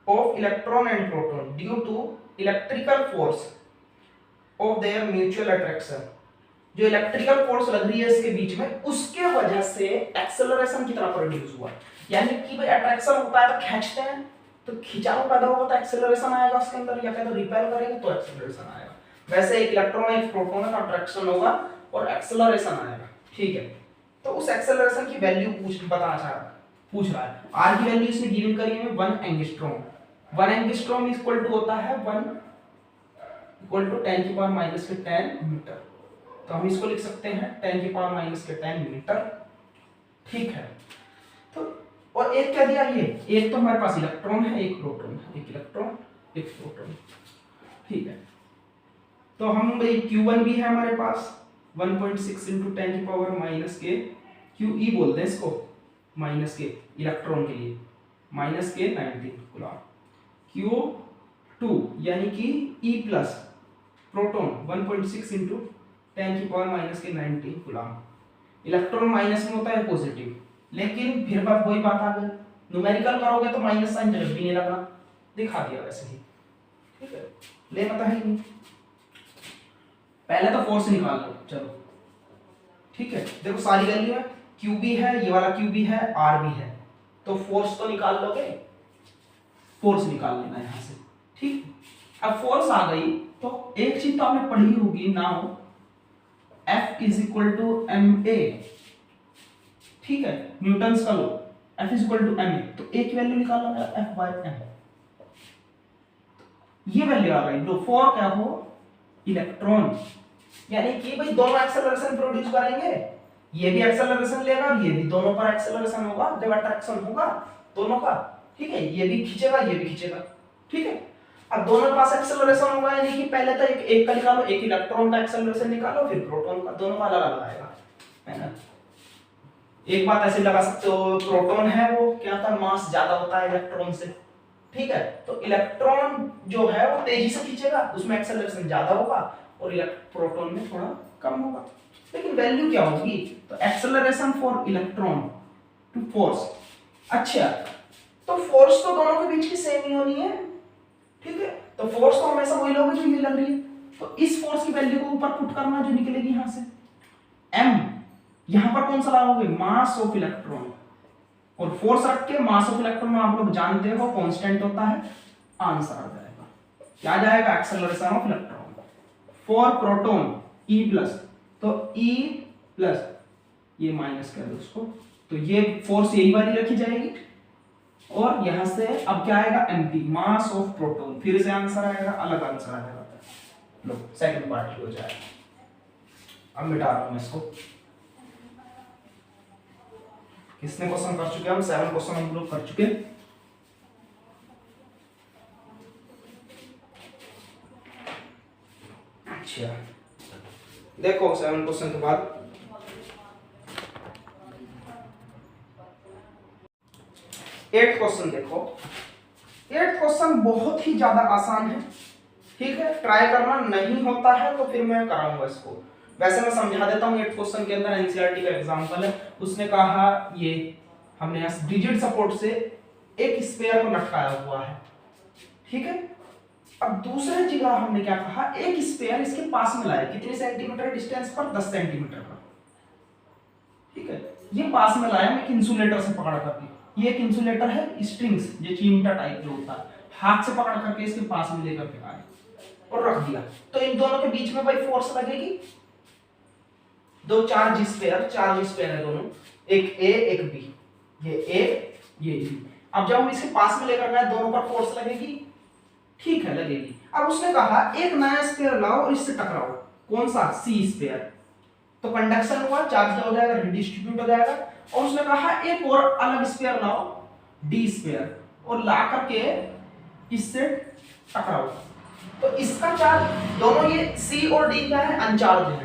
of electron and proton due to electrical force of their mutual attraction, जो इलेक्ट्रिकल फोर्स लग रही है इसके बीच में, उसके वजह से एक्सेलरेशन कितना प्रोड्यूस हुआ। यानी कि भाई अट्रैक्शन होता है तो खींचते हैं, तो खिंचाव पैदा होगा तो एक्सेलरेशन आएगा उसके अंदर, या फिर रिपेल करेंगे तो एक्सेलरेशन आएगा। वैसे एक इलेक्ट्रॉन एक प्रोटॉन का अट्रैक्शन होगा और एक्सेलरेशन आएगा, ठीक है। तो उस एक्सेलरेशन की वैल्यू पूछ रहा है। आर की वैल्यू इसने गिवन करी है 1 एंगस्ट्रॉम। 1 एंगस्ट्रॉम इक्वल टू होता है 1 इक्वल टू 10 की पावर माइनस के 10 मीटर। तो हम इसको लिख सकते हैं 10 की पावर माइनस के 10 मीटर, ठीक है। तो और एक क्या दिया, ये एक तो हमारे पास इलेक्ट्रॉन है एक प्रोटॉन है, एक इलेक्ट्रॉन एक प्रोटॉन, ठीक है। तो हम भाई Q1 भी है हमारे पास 1.6 इंटू 10 की पावर माइनस के QE बोलते हैं इसको, माइनस के इलेक्ट्रॉन के लिए माइनस के 19 कूलम। Q2 यानी कि E प्लस प्रोटॉन 1.6 इंटू 10 की पावर माइनस के 19 कूलम। इलेक्ट्रॉन माइनस में होता है पॉजिटिव, लेकिन फिर बात वही बात आ गई, न्यूमेरिकल करोगे तो माइनस साइन जरूर भी नहीं लगना, दिखा दिया वैसे ही, ठीक है। ले पता है नहीं, पहले तो फोर्स निकाल लो, चलो ठीक है। देखो सारी वैल्यू है, क्यू भी है, ये वाला क्यू भी है, आर भी है, तो फोर्स तो निकाल लोगे, फोर्स निकाल लेना यहां से, ठीक। अब फोर्स आ गई तो एक चीज तो आपने पढ़ी होगी, now F is equal to ma, ठीक है, न्यूटन्स का लो, F is equal to ma, तो एक वैल्यू निकालना है F बाय m, ये वैल्यू आ गई। तो फॉर क्या हो, इलेक्ट्रॉन, यानी कि भाई दोनों एक्सेलरेशन प्रोड्यूस करेंगे, ये भी एक्सेलरेशन लेगा और ये भी, दोनों पर एक्सेलरेशन होगा जब अट्रैक्शन होगा दोनों का, ठीक है। ये भी खींचेगा ये भी खींचेगा, ठीक है। अब दोनों के पास एक्सेलरेशन होगा, यानी कि पहले तो एक का निकालो, एक इलेक्ट्रॉन का एक्सेलरेशन निकालो, फिर प्रोटॉन का, दोनों का अलग आएगा, है ना। एक बात ऐसे लगा सकते हो, प्रोटॉन है वो क्या था, मास ज्यादा होता है इलेक्ट्रॉन से, ठीक है। तो इलेक्ट्रॉन जो है वो तेजी से खींचेगा, उसमें एक्सेलरेशन ज्यादा होगा, और प्रोटॉन में थोड़ा कम होगा। लेकिन वैल्यू क्या होगी, तो acceleration for electron to force, अच्छा तो फोर्स तो दोनों के बीच की सेम ही होनी है, ठीक है। तो फोर्स तो हमेशा वही लोगे जो ये लग रही है, तो इस फोर्स की वैल्यू को ऊपर पुट करना जो निकलेगी यहां से, m, यहां पर कौन सा लगाओगे, मास ऑफ इलेक्ट्रॉन, और फोर्स रख के मास ऑफ इलेक्ट्रॉन में आप लोग जानते हो कांस्टेंट होता है, आंसर आ जाएगा, क्या जाएगा, acceleration of electron. For proton E plus, तो E प्लस ये माइनस कर दो उसको, तो ये फोर्स यही वाली रखी जाएगी, और यहां से अब क्या आएगा, mp, मास ऑफ प्रोटॉन, फिर से आंसर आएगा, अलग आंसर आ जाएगा। लो सेकंड पार्ट हो जाएगा। अब मिटा रहा हूं मैं इसको। किसने क्वेश्चन कर चुके, हम 7 क्वेश्चन हम लोग कर चुके। अच्छा देखो 7 क्वेश्चन के बाद 8 क्वेश्चन देखो। 8 क्वेश्चन बहुत ही ज्यादा आसान है, ठीक है। ट्राई करना नहीं होता है तो फिर मैं कराऊंगा इसको, वैसे मैं समझा देता हूँ। 8 क्वेश्चन के अंदर एनसीईआरटी का एग्जांपल है, उसने कहा ये हमने यहाँ रिजिड सपोर्ट से एक स्फीयर को लटकाया हुआ है, ठीक है। अब दूसरी जगह हमने क्या कहा, एक स्फीयर इसके पास में लाया, कितने सेंटीमीटर डिस्टेंस पर, 10 सेंटीमीटर पर, ठीक है। ये पास में लाया मैं एक इंसुलेटर से पकड़ करके, ये एक इंसुलेटर है, स्ट्रिंग्स जो चिमटा टाइप जो होता है, हाथ से पकड़ करके इसके पास में लेकर के आए और रख दिया, तो इन दोनों के बीच में भाई फोर्स लगेगी, दो चार्ज स्फीयर है दोनों, एक ए एक बी, ये ए ये बी, अब जब हम इसके पास में लेकर गए दोनों पर फोर्स लगेगी, ठीक है लगेगी। अब उसने कहा एक नया स्फीयर लाओ और इससे टकराओ, कौन सा, सी स्फीयर, तो कंडक्शन हुआ, चार्ज हो जाएगा, रिडिस्ट्रीब्यूट हो जाएगा। और उसने कहा एक और अलग स्फीयर लाओ, डी स्फीयर, और ला करके इससे टकराओ, तो इसका चार्ज, दोनों ये सी और डी क्या है, अनचार्ज है।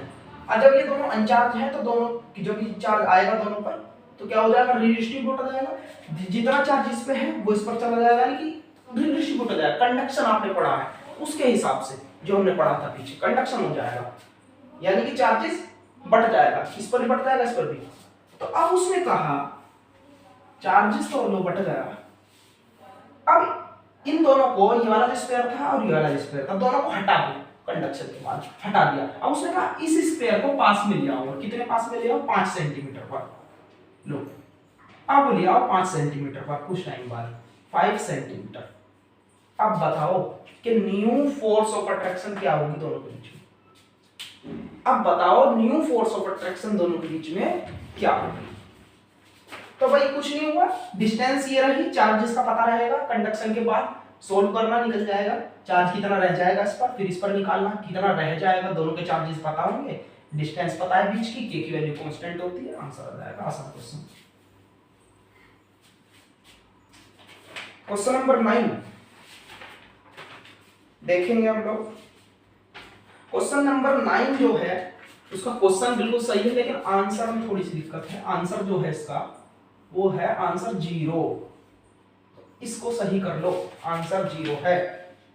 और जब ये दोनों अनचार्ज है तो दोनों की जो भी चार्ज आएगा दोनों पर, तो क्या हो जाएगा, रिडिस्ट्रीब्यूट हो जाएगा, जितना चार्ज इस पे है वो इस पर चला जाएगा, यानी कि रिडिस्ट्रीब्यूट हो जाएगा। कंडक्शन आपने पढ़ा है उसके हिसाब से, जो हमने पढ़ा था पीछे, कंडक्शन हो जाएगा, यानी कि चार्जेस बढ़ जाएगा, इस पर भी बढ़ जाएगा, इस पर भी। तो अब उसने कहा चार्जेस तो लो बढ़ जाएगा, अब इन दोनों को, ये वाला जो स्फीयर था और ये वाला जो स्फीयर था, दोनों को हटा दो, कंडक्शन के बाद हटा दिया। अब उसने कहा इस स्फीयर को पास में ले आओ, कितने पास में ले आओ, 5 सेंटीमीटर पर, लो अब ले आओ 5 सेंटीमीटर पर, कुछ टाइम बाद 5 सेंटीमीटर। अब बताओ कि न्यू फोर्स ऑफ अट्रैक्शन क्या होगी दोनों के बीच में, अब बताओ न्यू फोर्स ऑफ अट्रैक्शन दोनों के बीच में क्या होगी। तो भाई कुछ नहीं हुआ, डिस्टेंस ये रही, चार्जेस का पता रहेगा, कंडक्शन के बाद सोल्व करना, निकल जाएगा चार्ज कितना रह जाएगा इस पर, फिर इस पर निकालना कितना रह जाएगा, दोनों के चार्जेस पता होंगे, डिस्टेंस पता है बीच की, के की वैल्यू कांस्टेंट होती है, आंसर आ जाएगा। आसान क्वेश्चन। क्वेश्चन नंबर 9 देखेंगे हम लोग। क्वेश्चन नंबर 9 जो है उसका क्वेश्चन बिल्कुल सही है, लेकिन आंसर में थोड़ी सी दिक्कत है। आंसर जो है इसका वो है आंसर 0, इसको सही कर लो, आंसर 0 है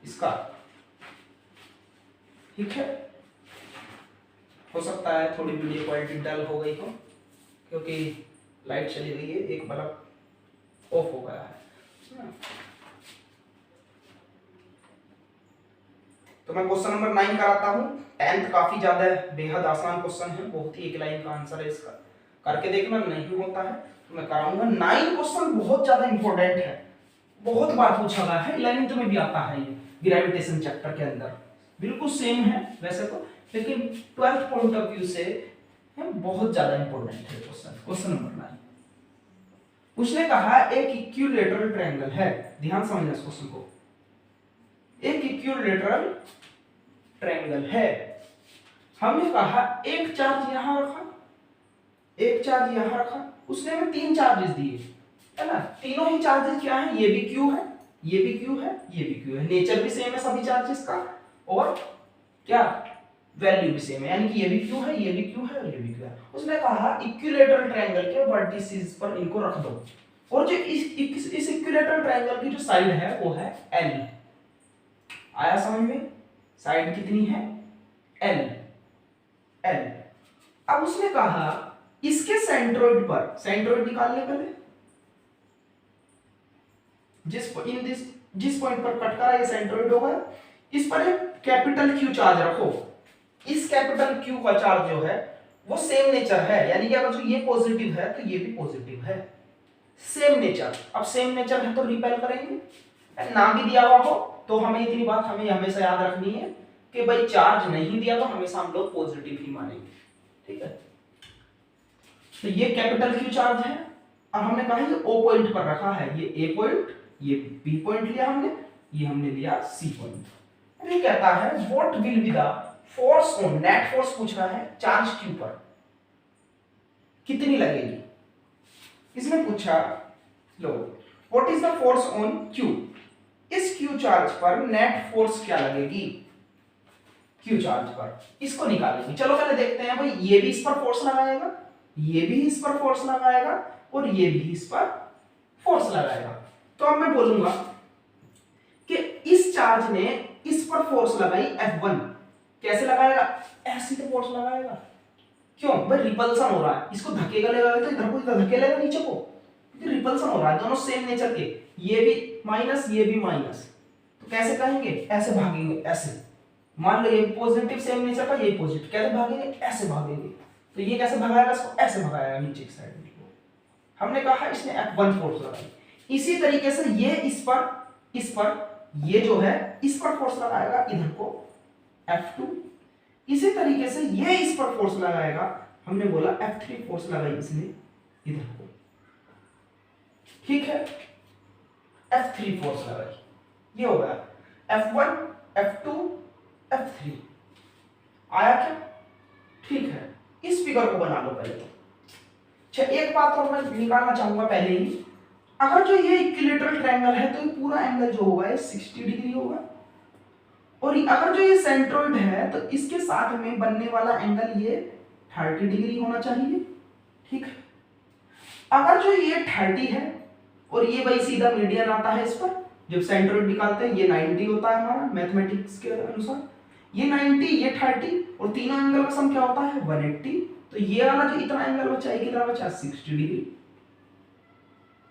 इसका, ठीक है। हो सकता है थोड़ी वीडियो क्वालिटी डल हो गई हो, क्योंकि लाइट चली गई है, एक बल्ब ऑफ हो गया है। तो मैं क्वेश्चन नंबर 9 कराता हूं। 10th काफी ज्यादा बेहद आसान क्वेश्चन है, बहुत ही एक लाइन का आंसर है इसका, करके देखना, नहीं होता है तो मैं कराऊंगा। 9 क्वेश्चन बहुत ज्यादा इंपॉर्टेंट है, बहुत बार पूछा गया है, 11th में भी आता है, ये ग्रेविटेशन चैप्टर के अंदर बिल्कुल सेम है वैसे तो, लेकिन 12th पॉइंट ऑफ व्यू से बहुत ज्यादा इंपॉर्टेंट है क्वेश्चन। क्वेश्चन नंबर 9 उसने कहा एक इक्विलैटरल ट्रायंगल है, ध्यान समझना इस क्वेश्चन को, एक इक्विलैटरल ट्रायंगल है, हमने कहा एक चार्ज यहां रखा, एक चार्ज यहां रखा, उसने हमें 3 चार्जेस दिए, है ना, तीनों ही चार्जेस क्या है, ये भी क्यू है, ये भी क्यू है, ये भी क्यू है, नेचर भी सेम है सभी चार्जेस का, और क्या वैल्यू भी सेम है, यानी कि ये भी क्यू है, ये भी क्यू है और ये भी क्यू है। उसने कहा इक्विलैटरल ट्रायंगल के वर्टिसेस पर इनको रख दो, और जो इस इक्विलैटरल ट्रायंगल की जो साइड है वो है एल, आया समझ में, साइड कितनी है, एल, एल। अब उसने कहा इसके सेंट्रोइड पर, सेंट्रोइड निकालने पहले, जिस पॉइंट पर कट करा ये सेंट्रोइड होगा, इस पर एक कैपिटल क्यू चार्ज रखो, इस कैपिटल क्यू का चार्ज जो है वो सेम नेचर है, यानी कि अगर जो ये पॉजिटिव है तो ये भी पॉजिटिव है, सेम नेचर। अब सेम नेचर है तो रिपेल करेंगे, ना भी दिया हुआ हो तो हमें इतनी बात हमें हमेशा याद रखनी है कि भाई चार्ज नहीं दिया तो हमेशा हम लोग पॉजिटिव ही मानेंगे, ठीक है। तो ये कैपिटल क्यू चार्ज है, और हमने कहा ये ओ पॉइंट पर रखा है, ये ए पॉइंट, ये बी पॉइंट लिया हमने, ये हमने लिया सी पॉइंट। ये कहता है what will be the force on, net force पूछ रहा है चार्ज क्यू पर कितनी लगेगी, इसने पूछा लो what is the force on q, इस क्यू चार्ज पर नेट फोर्स क्या लगेगी, क्यू चार्ज पर, इसको निकालेंगे। चलो पहले देखते हैं भाई, ये भी इस पर फोर्स लगाएगा, ये भी इस पर फोर्स लगाएगा, और ये भी इस पर फोर्स लगाएगा। तो अब मैं बोलूंगा कि इस चार्ज ने इस पर फोर्स लगाई F1, कैसे लगाएगा, ऐसे तो फोर्स लगाएगा, क्यों भाई रिपल्सन हो रहा है, इसको धकेगा लेगा तो इधर को इधर धकेलेगा नीचे को, क्योंकि रिपल्सन हो रहा है, दोनों सेम नेचर के, ये भी माइनस ये भी माइनस, तो कैसे कहेंगे, ऐसे भागेंगे, ऐसे, मान लो ये पॉजिटिव सेम नेचर का, ये पॉजिटिव, कैसे भागेंगे, ऐसे भागेंगे, तो ये कैसे भगाएगा, इसको ऐसे भगाएगा नीचे की साइड में। हमने कहा इसने F1 फोर्स लगाई, इसी तरीके से ये इस पर ये जो है इस पर फोर्स लगाएगा इधर को F2, इसी तरीके से ये इस पर फोर्स लगाएगा, हमने बोला F3 फोर्स लगाई इसने इधर को, ठीक है। F3 फोर्स लगाई, ये हो गया F1 F2 F3। आया क्या? ठीक है, इस फिगर को बना लो पहले तो। अच्छा, एक बात और मैं निकालना चाहूंगा पहले ही, अगर जो ये इक्विलेटरल ट्रायंगल है तो ये पूरा एंगल जो होगा ये 60 डिग्री होगा, और अगर जो ये सेंट्रोइड है तो इसके साथ में बनने वाला एंगल ये 30 डिग्री होना चाहिए। ठीक है, अगर जो ये 30 है और ये भाई सीधा मीडियन आता है इस पर, जब सेंट्रोइड निकालते हैं ये 90 होता है हमारा मैथमेटिक्स के अनुसार, ये 90 ये 30 और तीनों एंगल का सम क्या होता है 180, तो ये वाला जो इतना एंगल बचा है कितना बचा 60 डिग्री।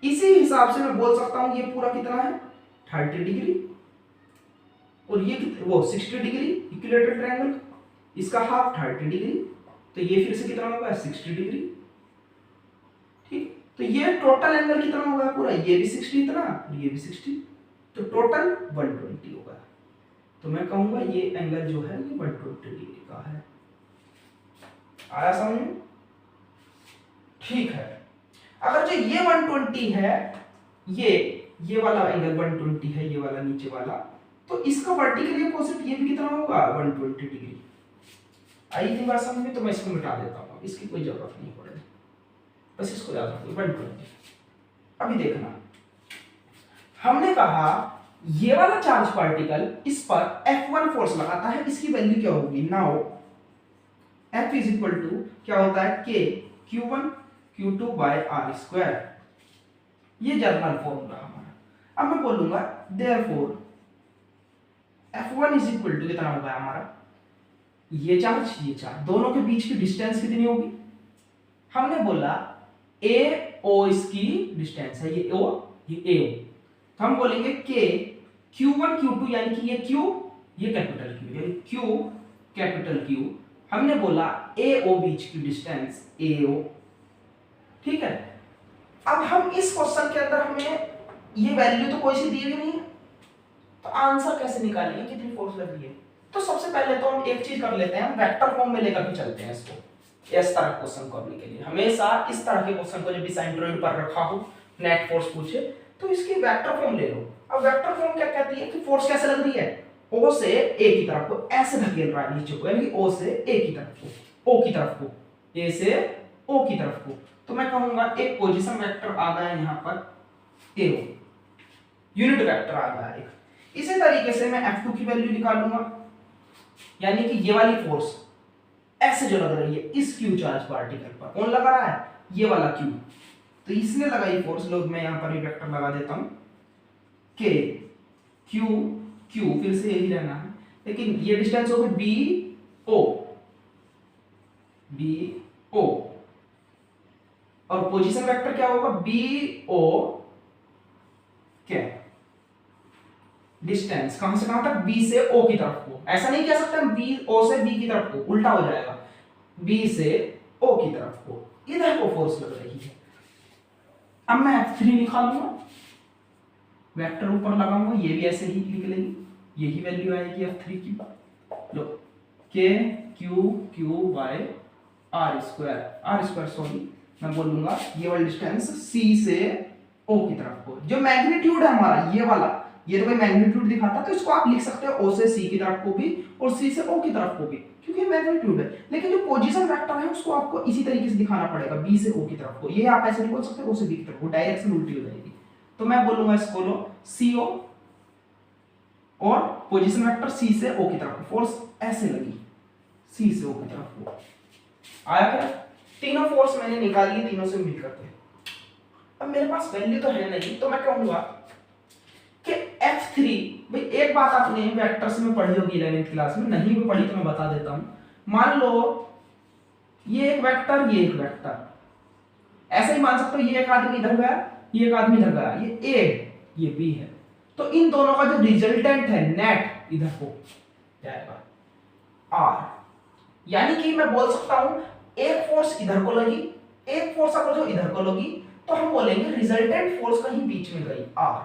इसी हिसाब से मैं बोल सकता हूं ये पूरा कितना है 30 डिग्री, और ये वो 60 डिग्री इक्विलेटरल ट्रायंगल, इसका हाफ 30 डिग्री, तो ये फिर से कितना होगा 60 डिग्री। ठीक, तो ये टोटल एंगल कितना होगा पूरा, ये भी 60 इतना और ये भी 60, तो टोटल 120 होगा। तो मैं कहूंगा ये एंगल जो है ये 120 डिग्री का है। आया समझ में? ठीक है, अगर जो ये 120 है, ये वाला एंगल 120 है, ये वाला नीचे वाला, तो इसका वर्टिकली अपोजिट ये भी कितना होगा 120 डिग्री। आई थी बात समझ में? तो मैं इसको मिटा देता हूं, इसकी कोई जरूरत नहीं पड़ेगी, बस इसको याद रखो 120। अभी देखना, हमने कहा ये वाला चार्ज पार्टिकल इस पर F1 फोर्स लगाता है, इसकी वैल्यू क्या होगी, now F is equal to क्या होता है K Q1 Q2 by R square, ये जर्नल फॉर्मूला हमारा। अब मैं बोलूंगा therefore F1 is equal to कितना होगा हमारा, ये चार्ज दोनों के बीच की डिस्टेंस कितनी होगी, हमने बोला AO इसकी डिस्टेंस है, ये O ये AO, तो हम बोलेंगे K Q1 Q2 यानी कि ये Q ये कैपिटल Q यानी Q कैपिटल Q, हमने बोला AO बीच की डिस्टेंस AO। ठीक है, अब हम इस क्वेश्चन के अंदर हमें ये वैल्यू तो कोई सी दी हुई नहीं है, तो आंसर कैसे निकालेंगे कितनी फोर्स लग रही है। तो सबसे पहले तो हम एक चीज कर लेते हैं, हम वेक्टर फॉर्म में लेकर के चलते हैं इसको, इस तरह क्वेश्चन करने के लिए हमेशा इस तरह के क्वेश्चन को जब भी सेंट्रोइड पर रखा हो नेट फोर्स पूछे तो इसकी वेक्टर फॉर्म ले लो। अब वेक्टर फॉर्म क्या कहती है कि फोर्स कैसे लग रही है, O से A की तरफ को ऐसे धकेल रहा है नीचे को, यानी O से A की तरफ को, O की तरफ को, A से O की तरफ को, तो मैं कहूंगा एक पोजीशन वेक्टर आ गया यहां पर AO, यूनिट वेक्टर आ गया एक। इसी तरीके से मैं F2 की वैल्यू निकालूंगा, यानी कि ये वाली फोर्स ऐसे जो लग रही है इस Q चार्ज पार्टिकल पर, कौन लगा रहा है ये वाला Q, तो इसने लगाई फोर्स, लोग मैं यहां पर वेक्टर लगा देता हूं K Q फिर से यही रहना है, लेकिन ये डिस्टेंस होगी BO और पोजीशन वेक्टर क्या होगा BO क्या डिस्टेंस कहां से कहां तक, B से O की तरफ को, ऐसा नहीं कह सकते हम O से B की तरफ को, उल्टा हो जाएगा, B से O की तरफ को, इधर को फोर्स लग रही है। अब मैं F3 निकालूंगा, वेक्टर ऊपर लगाऊंगा, ये भी ऐसे ही लिख लेंगे, यही वैल्यू आएगी F3 की, लो K Q by R square sorry, मैं बोलूंगा ये वाली डिस्टेंस C से O की तरफ को, जो मैग्नीट्यूड है हमारा ये वाला, ये तो भाई मैग्नीट्यूड दिखाता, तो इसको आप लिख सकते हो O से C की तरफ को भी और C से O की तरफ को भी, क्योंकि मैग्नीट्यूड है, लेकिन जो पोजीशन वेक्टर है उसको आपको इसी तरीके से दिखाना पड़ेगा, B से O की तरफ को, ये आप ऐसे नहीं बोल सकते O से B की तरफ को, डायरेक्शन उल्टी हो जाएगी। तो मैं बोलूंगा इसको लो CO और पोजीशन वेक्टर C से O की तरफ, फोर्स ऐसे लगी C से O की तरफ को, आया क्या, तीनों फोर्स मैंने निकाल ली तीनों से मिल करके। अब मेरे पास वैल्यू तो है नहीं, तो मैं कहूंगा कि F3, भाई एक बात आपने वेक्टर्स में पढ़ी होगी 11th क्लास में, नहीं भी पढ़ी तो मैं बता देता हूं। मान लो ये एक वेक्टर ये एक वेक्टर, ऐसे ही मान सकते हो ये एक आदमी इधर गया ये एक आदमी इधर गया, ये A ये B है, तो इन दोनों का जो रिजल्टेंट है नेट इधर को जाएगा R, यानी कि मैं बोल सकता हूं एक फोर्स इधर को लगी एक फोर्स अगर जो इधर को लगी, तो हम बोलेंगे रिजल्टेंट फोर्स कहीं बीच में गई R,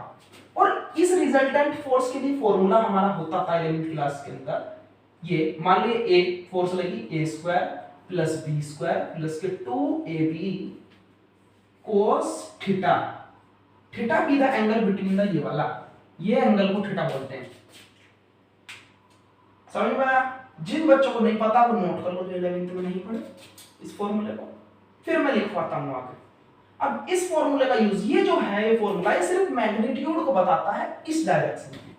और इस रिजल्टेंट फोर्स के लिए फॉर्मूला हमारा होता था 11th क्लास के अंदर, ये मान लीजिए एक फोर्स लगी A square plus B square plus के 2AB cos theta theta be the angle between the, ये वाला, ये एंगल को थीटा बोलते हैं। समझ में आया? जिन बच्चों को नहीं पता वो नोट कर लो, जो 11th में नहीं पढ़े इस फॉर्मूले को, फिर मैं लिखवाता हूं आगे। अब इस फॉर्मूले का यूज, ये जो है ये फॉर्मूला, ये सिर्फ मैग्नीट्यूड को बताता है इस डायरेक्शन में,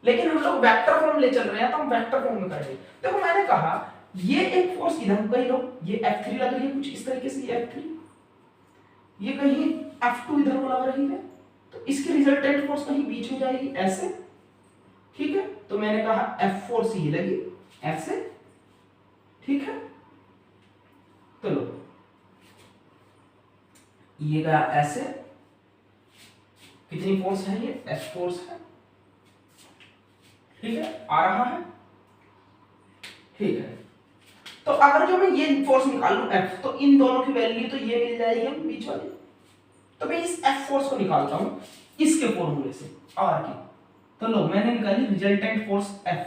लेकिन हम लोग वेक्टर फॉर्म ले चल रहे हैं तो हम वेक्टर फॉर्म में करेंगे। देखो मैंने कहा ये एक फोर्स इधर कहीं लो, ये F3 लग रही है कुछ इस तरीके से, ये F3, ये कहीं F2 इधर को लग रही है, तो इसकी रिजल्टेंट फोर्स कहीं बीच में जाएगी ऐसे, ठीक है। तो मैंने कहा F4 से ये लगी ऐसे, ठीक है। तो लो ये गया ऐसे, कितनी फोर्स है, ये F फोर्स है, ठीक है, आ रहा है, ठीक है। तो अगर जो मैं ये फोर्स निकाल लूं F, तो इन दोनों की वैल्यू तो ये मिल जाएगी हम बीच वाली, तो मैं इस F फोर्स को निकालता हूं इसके फॉर्मूले से R की। तो लो मैंने निकाली रिजल्टेंट फोर्स F।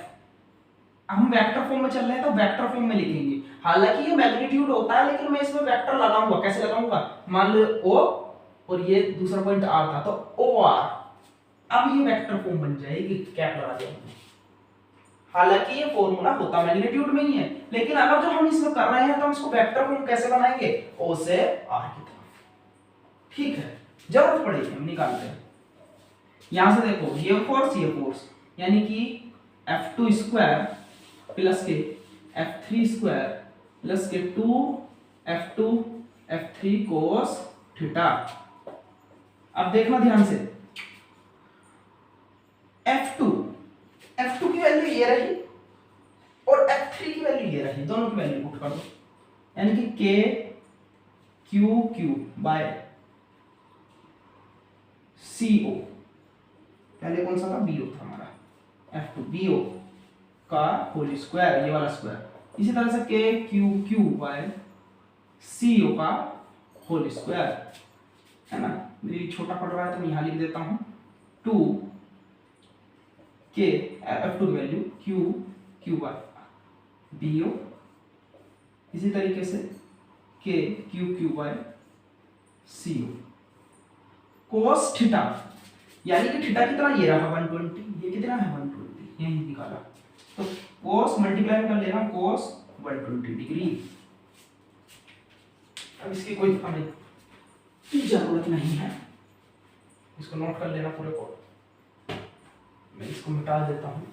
हम वेक्टर फॉर्म में चल रहे हैं तो वेक्टर फॉर्म में लिखेंगे, हालांकि ये मैग्नीट्यूड होता है लेकिन मैं इसमें वेक्टर लगाऊंगा। कैसे लगाऊंगा, मान लो O और ये दूसरा पॉइंट R था तो OR, अब ये वेक्टर फॉर्म बन जाएगी, कैप लगा देंगे। हालांकि ये फॉर्मूला होता मैग्नीट्यूड में ही है, लेकिन अगर जो हम इसमें कर रहे हैं तो हम इसको वेक्टर फॉर्म कैसे बनाएंगे, O से R की तरफ, ठीक है। जरूरत पड़ेगी हम निकालते हैं। यहां से देखो ये फोर्स, यानी कि F2 स्क्वायर प्लस के F3 स्क्वायर प्लस के 2F2 F3 कोस थीटा। अब देखना ध्यान से, F2 की वैल्यू ये रही और F3 की वैल्यू ये रही, दोनों की वैल्यू पुट कर दो, यानी कि K Q बाय CO, पहले कौन सा था, BO था हमारा, F2 BO का होल स्क्वायर, ये वाला स्क्वायर, इसी तरह से K Q बाय CO का होल स्क्वायर, है ना। मेरी छोटा पड़ रहा है तो मैं यहां लिख देता हूं 2 K F2 की वैल्यू Q बाय BO, इसी तरीके से K Q by CO cos theta, यानी कि थीटा कितना ये रहा 120, ये कितना है 120, यही निकाला, तो कोस मल्टीप्लाई कर लेना कोस 120 डिग्री। अब इसकी कोई हमें जरूरत नहीं है, इसको नोट कर लेना पूरे को, मैं इसको मिटा देता हूं।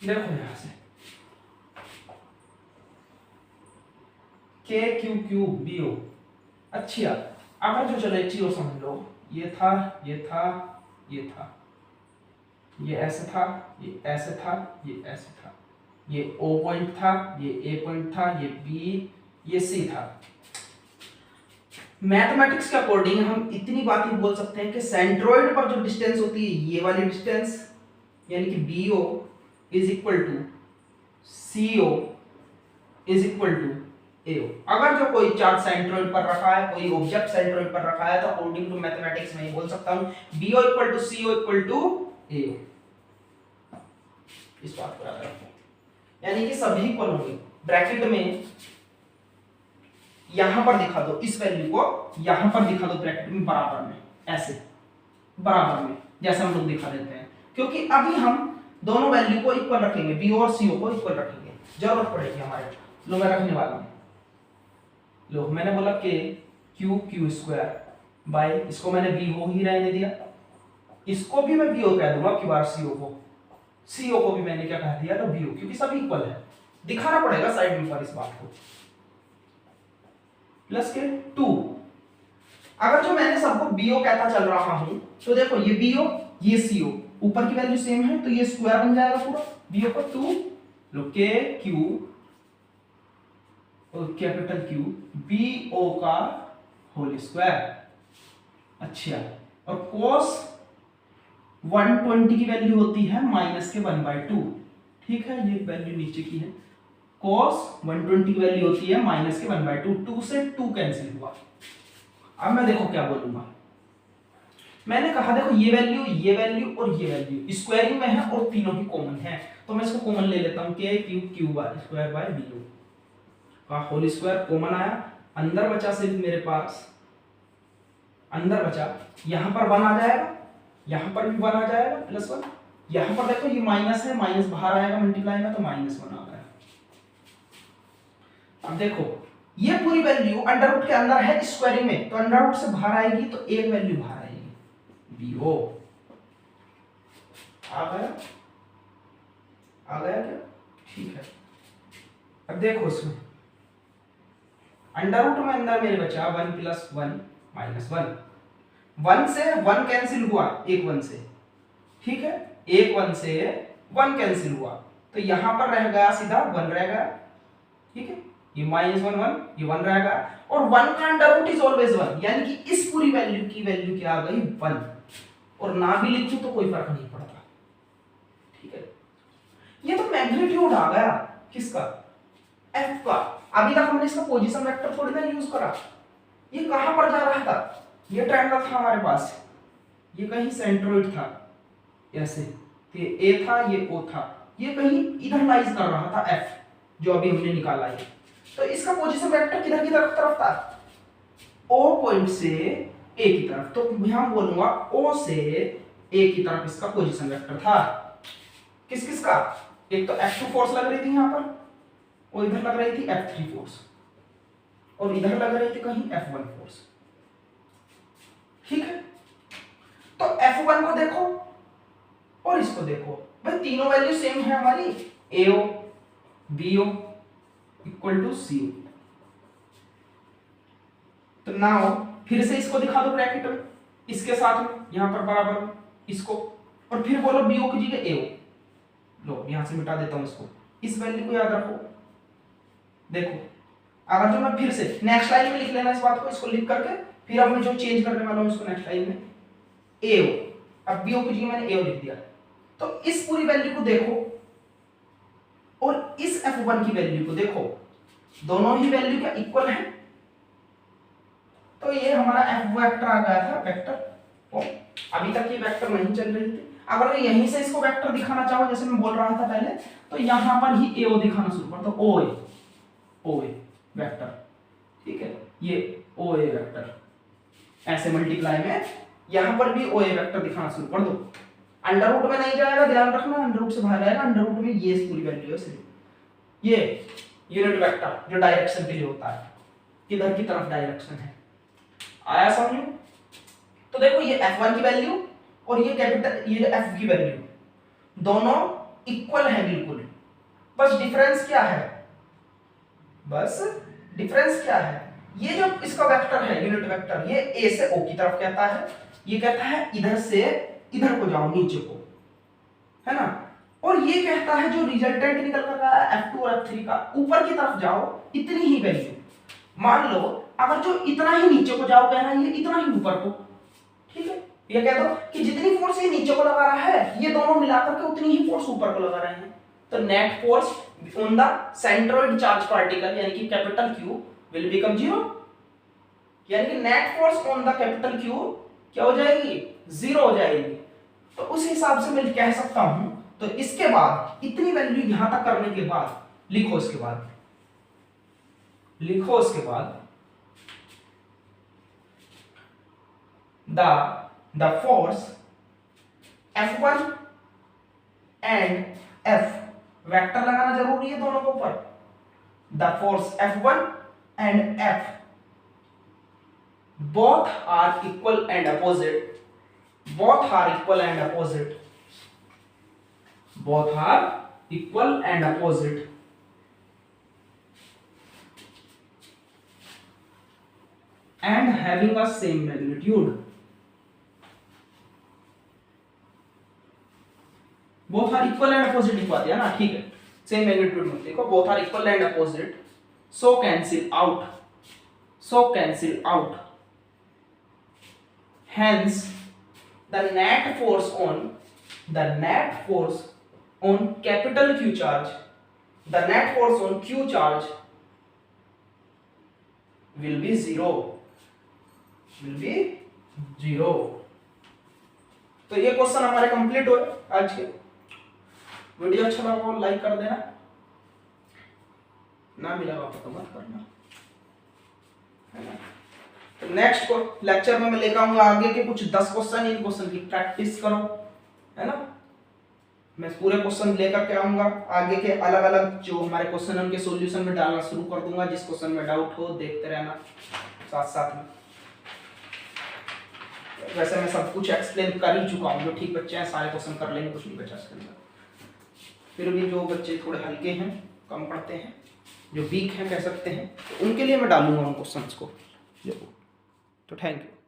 देखो यहां से K BO, अच्छा अगर जो चले चीज समझ लो, ये था ये था ये था, ये ऐसे था ये ऐसे था ये ऐसे था, ये O पॉइंट था ये A पॉइंट था, ये B ये C था। मैथमेटिक्स के अकॉर्डिंग हम इतनी बात ही बोल सकते हैं कि सेंट्रोइड पर जो डिस्टेंस होती है ये वाली डिस्टेंस, यानी कि BO is equal to CO is equal to AO। अगर जो कोई चार्ज सेंट्रोइड पर रखा है, कोई ऑब्जेक्ट सेंट्रोइड पर रखा है, तो अकॉर्डिंग टू मैथमेटिक्स में बोल सकता हूं BO equal to CO equal to AO। इस बात को याद रखो, यानी कि सभी इक्वल होंगे। ब्रैकेट में यहां पर दिखा दो, इस वैल्यू को यहां पर दिखा दो ब्रैकेट में बराबर में, ऐसे बराबर में जैसे हम लोग दिखा देते हैं, क्योंकि अभी हम दोनों वैल्यू को इक्वल रखेंगे, BO और CO को इक्वल रखेंगे, जरूरत पड़ेगी हमारे। लो मैं रखने वाला हूं, लो मैंने बोला कि Q स्क्वायर बाय, इसको मैंने BO ही रहने दिया, इसको भी मैं BO कह दूंगा कि बार CO को भी मैंने क्या कह दिया, तो BO, क्योंकि सभी इक्वल है। दिखाना पड़ेगा साइड में पर इस बात को, प्लस के 2। अगर जो मैंने सबको BO कहता चल रहा हूं, तो देखो ये BO ये CO, ऊपर की वैल्यू सेम है तो ये स्क्वायर बन जाएगा पूरा, BO का 2, लो Q और कैपिटल Q BO का होल स्क्वायर। अच्छा, और cos 120 की वैल्यू होती है माइनस के 1/2, ठीक है, ये वैल्यू नीचे की है। cos 120 की वैल्यू होती है माइनस के 1/2, 2 से 2 कैंसिल हुआ। अब मैं देखो क्या बोलूंगा, मैंने कहा देखो ये वैल्यू और ये वैल्यू स्क्वायरिंग में है और तीनों ही कॉमन है, तो मैं इसको कॉमन ले लेता हूं, Q स्क्वायर बाय BO। का होल स्क्वायर कॉमन आया, अंदर बचा सिर्फ मेरे पास, अंदर बचा, यहां पर 1 आ जाएगा, यहां पर भी 1 आ जाएगा प्लस 1, यहां पर देखो ये माइनस है, माइनस बाहर आएगा मल्टीप्लाई में तो -1 आ गया। अब देखो ये पूरी वैल्यू अंडर रूट के अंदर है स्क्वायरिंग में, तो अंडर रूट से बाहर आएगी तो एक वैल्यू बाहर आएगी, bo आ गया, आ गया क्या? ठीक है। अब देखो इसमें अंडर रूट में अंदर मेरे बचा 1 + 1 -1, 1 से 1 कैंसिल हुआ एक 1 से, ठीक है, एक 1 से 1 कैंसिल हुआ, तो यहां पर रह गया सीधा 1 रह गया, ठीक है, ये -1 1, ये 1 रह गया, और 1 का अंडर रूट इज ऑलवेज 1, यानी कि इस पूरी वैल्यू की वैल्यू क्या आ गई 1, और ना भी लिखूं तो कोई फर्क नहीं पड़ता, ठीक है। ये तो मैग्नीट्यूड आ गया किसका, f का। अभी तक हमने इसका पोजीशन वेक्टर थोड़ी ना यूज करा, ये कहां पर जा रहा था, ये ट्रायंगल था हमारे पास, ये कहीं सेंट्रोइड था ऐसे, तो ये a था, ये o था, ये कहीं इधर लाइज कर रहा था f, जो अभी हमने निकाला है। तो इसका पोजीशन वेक्टर किधर की तरफ था, o पॉइंट से a की तरफ, तो यहां बोलूंगा o से a की तरफ इसका पोजीशन वेक्टर था। किस किस का, एक तो F2 फोर्स लग रही थी यहां पर, और इधर लग रही थी F3 फोर्स, और इधर लग रही थी कहीं F1 फोर्स, ठीक है। तो F1 को देखो और इसको देखो, भाई तीनों वैल्यू सेम है हमारी, AO BO = CO। तो नाउ फिर से इसको दिखा दो ब्रैकेट में, इसके साथ में यहां पर बराबर में इसको, और फिर बोलो BO की जगह AO, लो यहां से मिटा देता हूं इसको, इस वैल्यू को याद रखो। देखो अगर जो मैं फिर से नेक्स्ट लाइन में लिख लेना इस बात को, इसको लिख करके फिर अब मैं जो चेंज करने वाला हूं इसको नेक्स्ट लाइन में AO, अब BO की जगह मैंने AO लिख दिया, तो इस पूरी वैल्यू को देखो और इस F1 की वैल्यू को देखो, दोनों ही वैल्यू क्या इक्वल है, तो ये हमारा F वेक्टर आ गया था वेक्टर, अभी तक ये वेक्टर नहीं चल रही थी। अगर मैं यहीं से इसको वेक्टर दिखाना चाहूं जैसे मैं बोल रहा था पहले, तो यहां पर ही AO दिखाना शुरू कर दो, OA वेक्टर, ठीक है, ये OA वेक्टर, ऐसे मल्टीप्लाई में यहां पर भी OA वेक्टर दिखाना शुरू कर दो। अंडर रूट में नहीं जाएगा, ध्यान रखना, अंडर रूट से बाहर आएगा, अंडर रूट में ये पूरी वैल्यू है सिर्फ, ये यूनिट वेक्टर जो डायरेक्शन के लिए होता है, किधर की तरफ डायरेक्शन है, आया समझ में। तो देखो ये F1 की वैल्यू और ये कैपिटल ये F की वैल्यू दोनों इक्वल है बिल्कुल, बस डिफरेंस क्या है, बस डिफरेंस क्या है, ये जो इसका वेक्टर है यूनिट वेक्टर, ये A से O की तरफ कहता है, ये कहता है इधर से इधर को जाओ नीचे को, है ना, और ये कहता है जो रिजल्टेंट निकल कर रहा है F2 और F3 का, ऊपर की तरफ जाओ इतनी ही वैल्यू, मान लो अगर जो इतना ही नीचे को जाओ कह रहा है, ये इतना ही ऊपर को, ठीक है, ये कह दो कि जितनी फोर्स ये नीचे को लगा रहा है, ये दोनों मिलाकर के उतनी ही फोर्स ऊपर को लगा रहे हैं, तो net force on the centroid charge particle यानी कि कैपिटल Q विल बिकम 0, यानी कि net force on the capital Q क्या हो जाएगी, 0 हो जाएगी। तो उस हिसाब से मैं कह सकता हूं, तो इसके बाद इतनी वैल्यू यहां तक करने के बाद लिखो, इसके बाद लिखो, इसके बाद the force F1 and F vector लगाना जरूरी है दोनों के ऊपर, the force F1 and F both are equal and opposite, both are equal and opposite, both are equal and opposite, and having a same magnitude, both are equal and opposite लिखवा दिया ना, ठीक है, सेम मैग्नीट्यूड मत लिखो, both are equal and opposite, so cancel out, so cancel out, hence the net force on capital Q charge, the net force on Q charge will be 0, will be 0। तो ये question हमारे complete हो गए। आज के video अच्छा लगा हो लाइक कर देना। ना मिला बाबा तो मत करना, है ना। तो नेक्स्ट को लेक्चर में मैं लेकर आऊंगा आगे के कुछ 10 क्वेश्चन, इन क्वेश्चन की प्रैक्टिस करो, है ना। मैं पूरे क्वेश्चन लेकर के आऊंगा, आगे के अलग अलग जो हमारे क्वेश्चन है उनके सॉल्यूशन में डालना शुरू कर दूंगा। जिस क्वेश्चन में डाउट हो देखते रहना साथ साथ में। वैसे मैं सब कुछ एक्सप्लेन कर ही चुका हूँ, जो ठीक बच्चे हैं सारे क्वेश्चन कर लेंगे, कुछ नहीं बचा इसके अंदर। फिर भी जो बच्चे थोड़े हल्के हैं, कम पढ़ते हैं, जो वीक हैं कह सकते हैं, तो उनके लिए मैं डालूंगा उन क्वेश्चंस को। तो थैंक यू।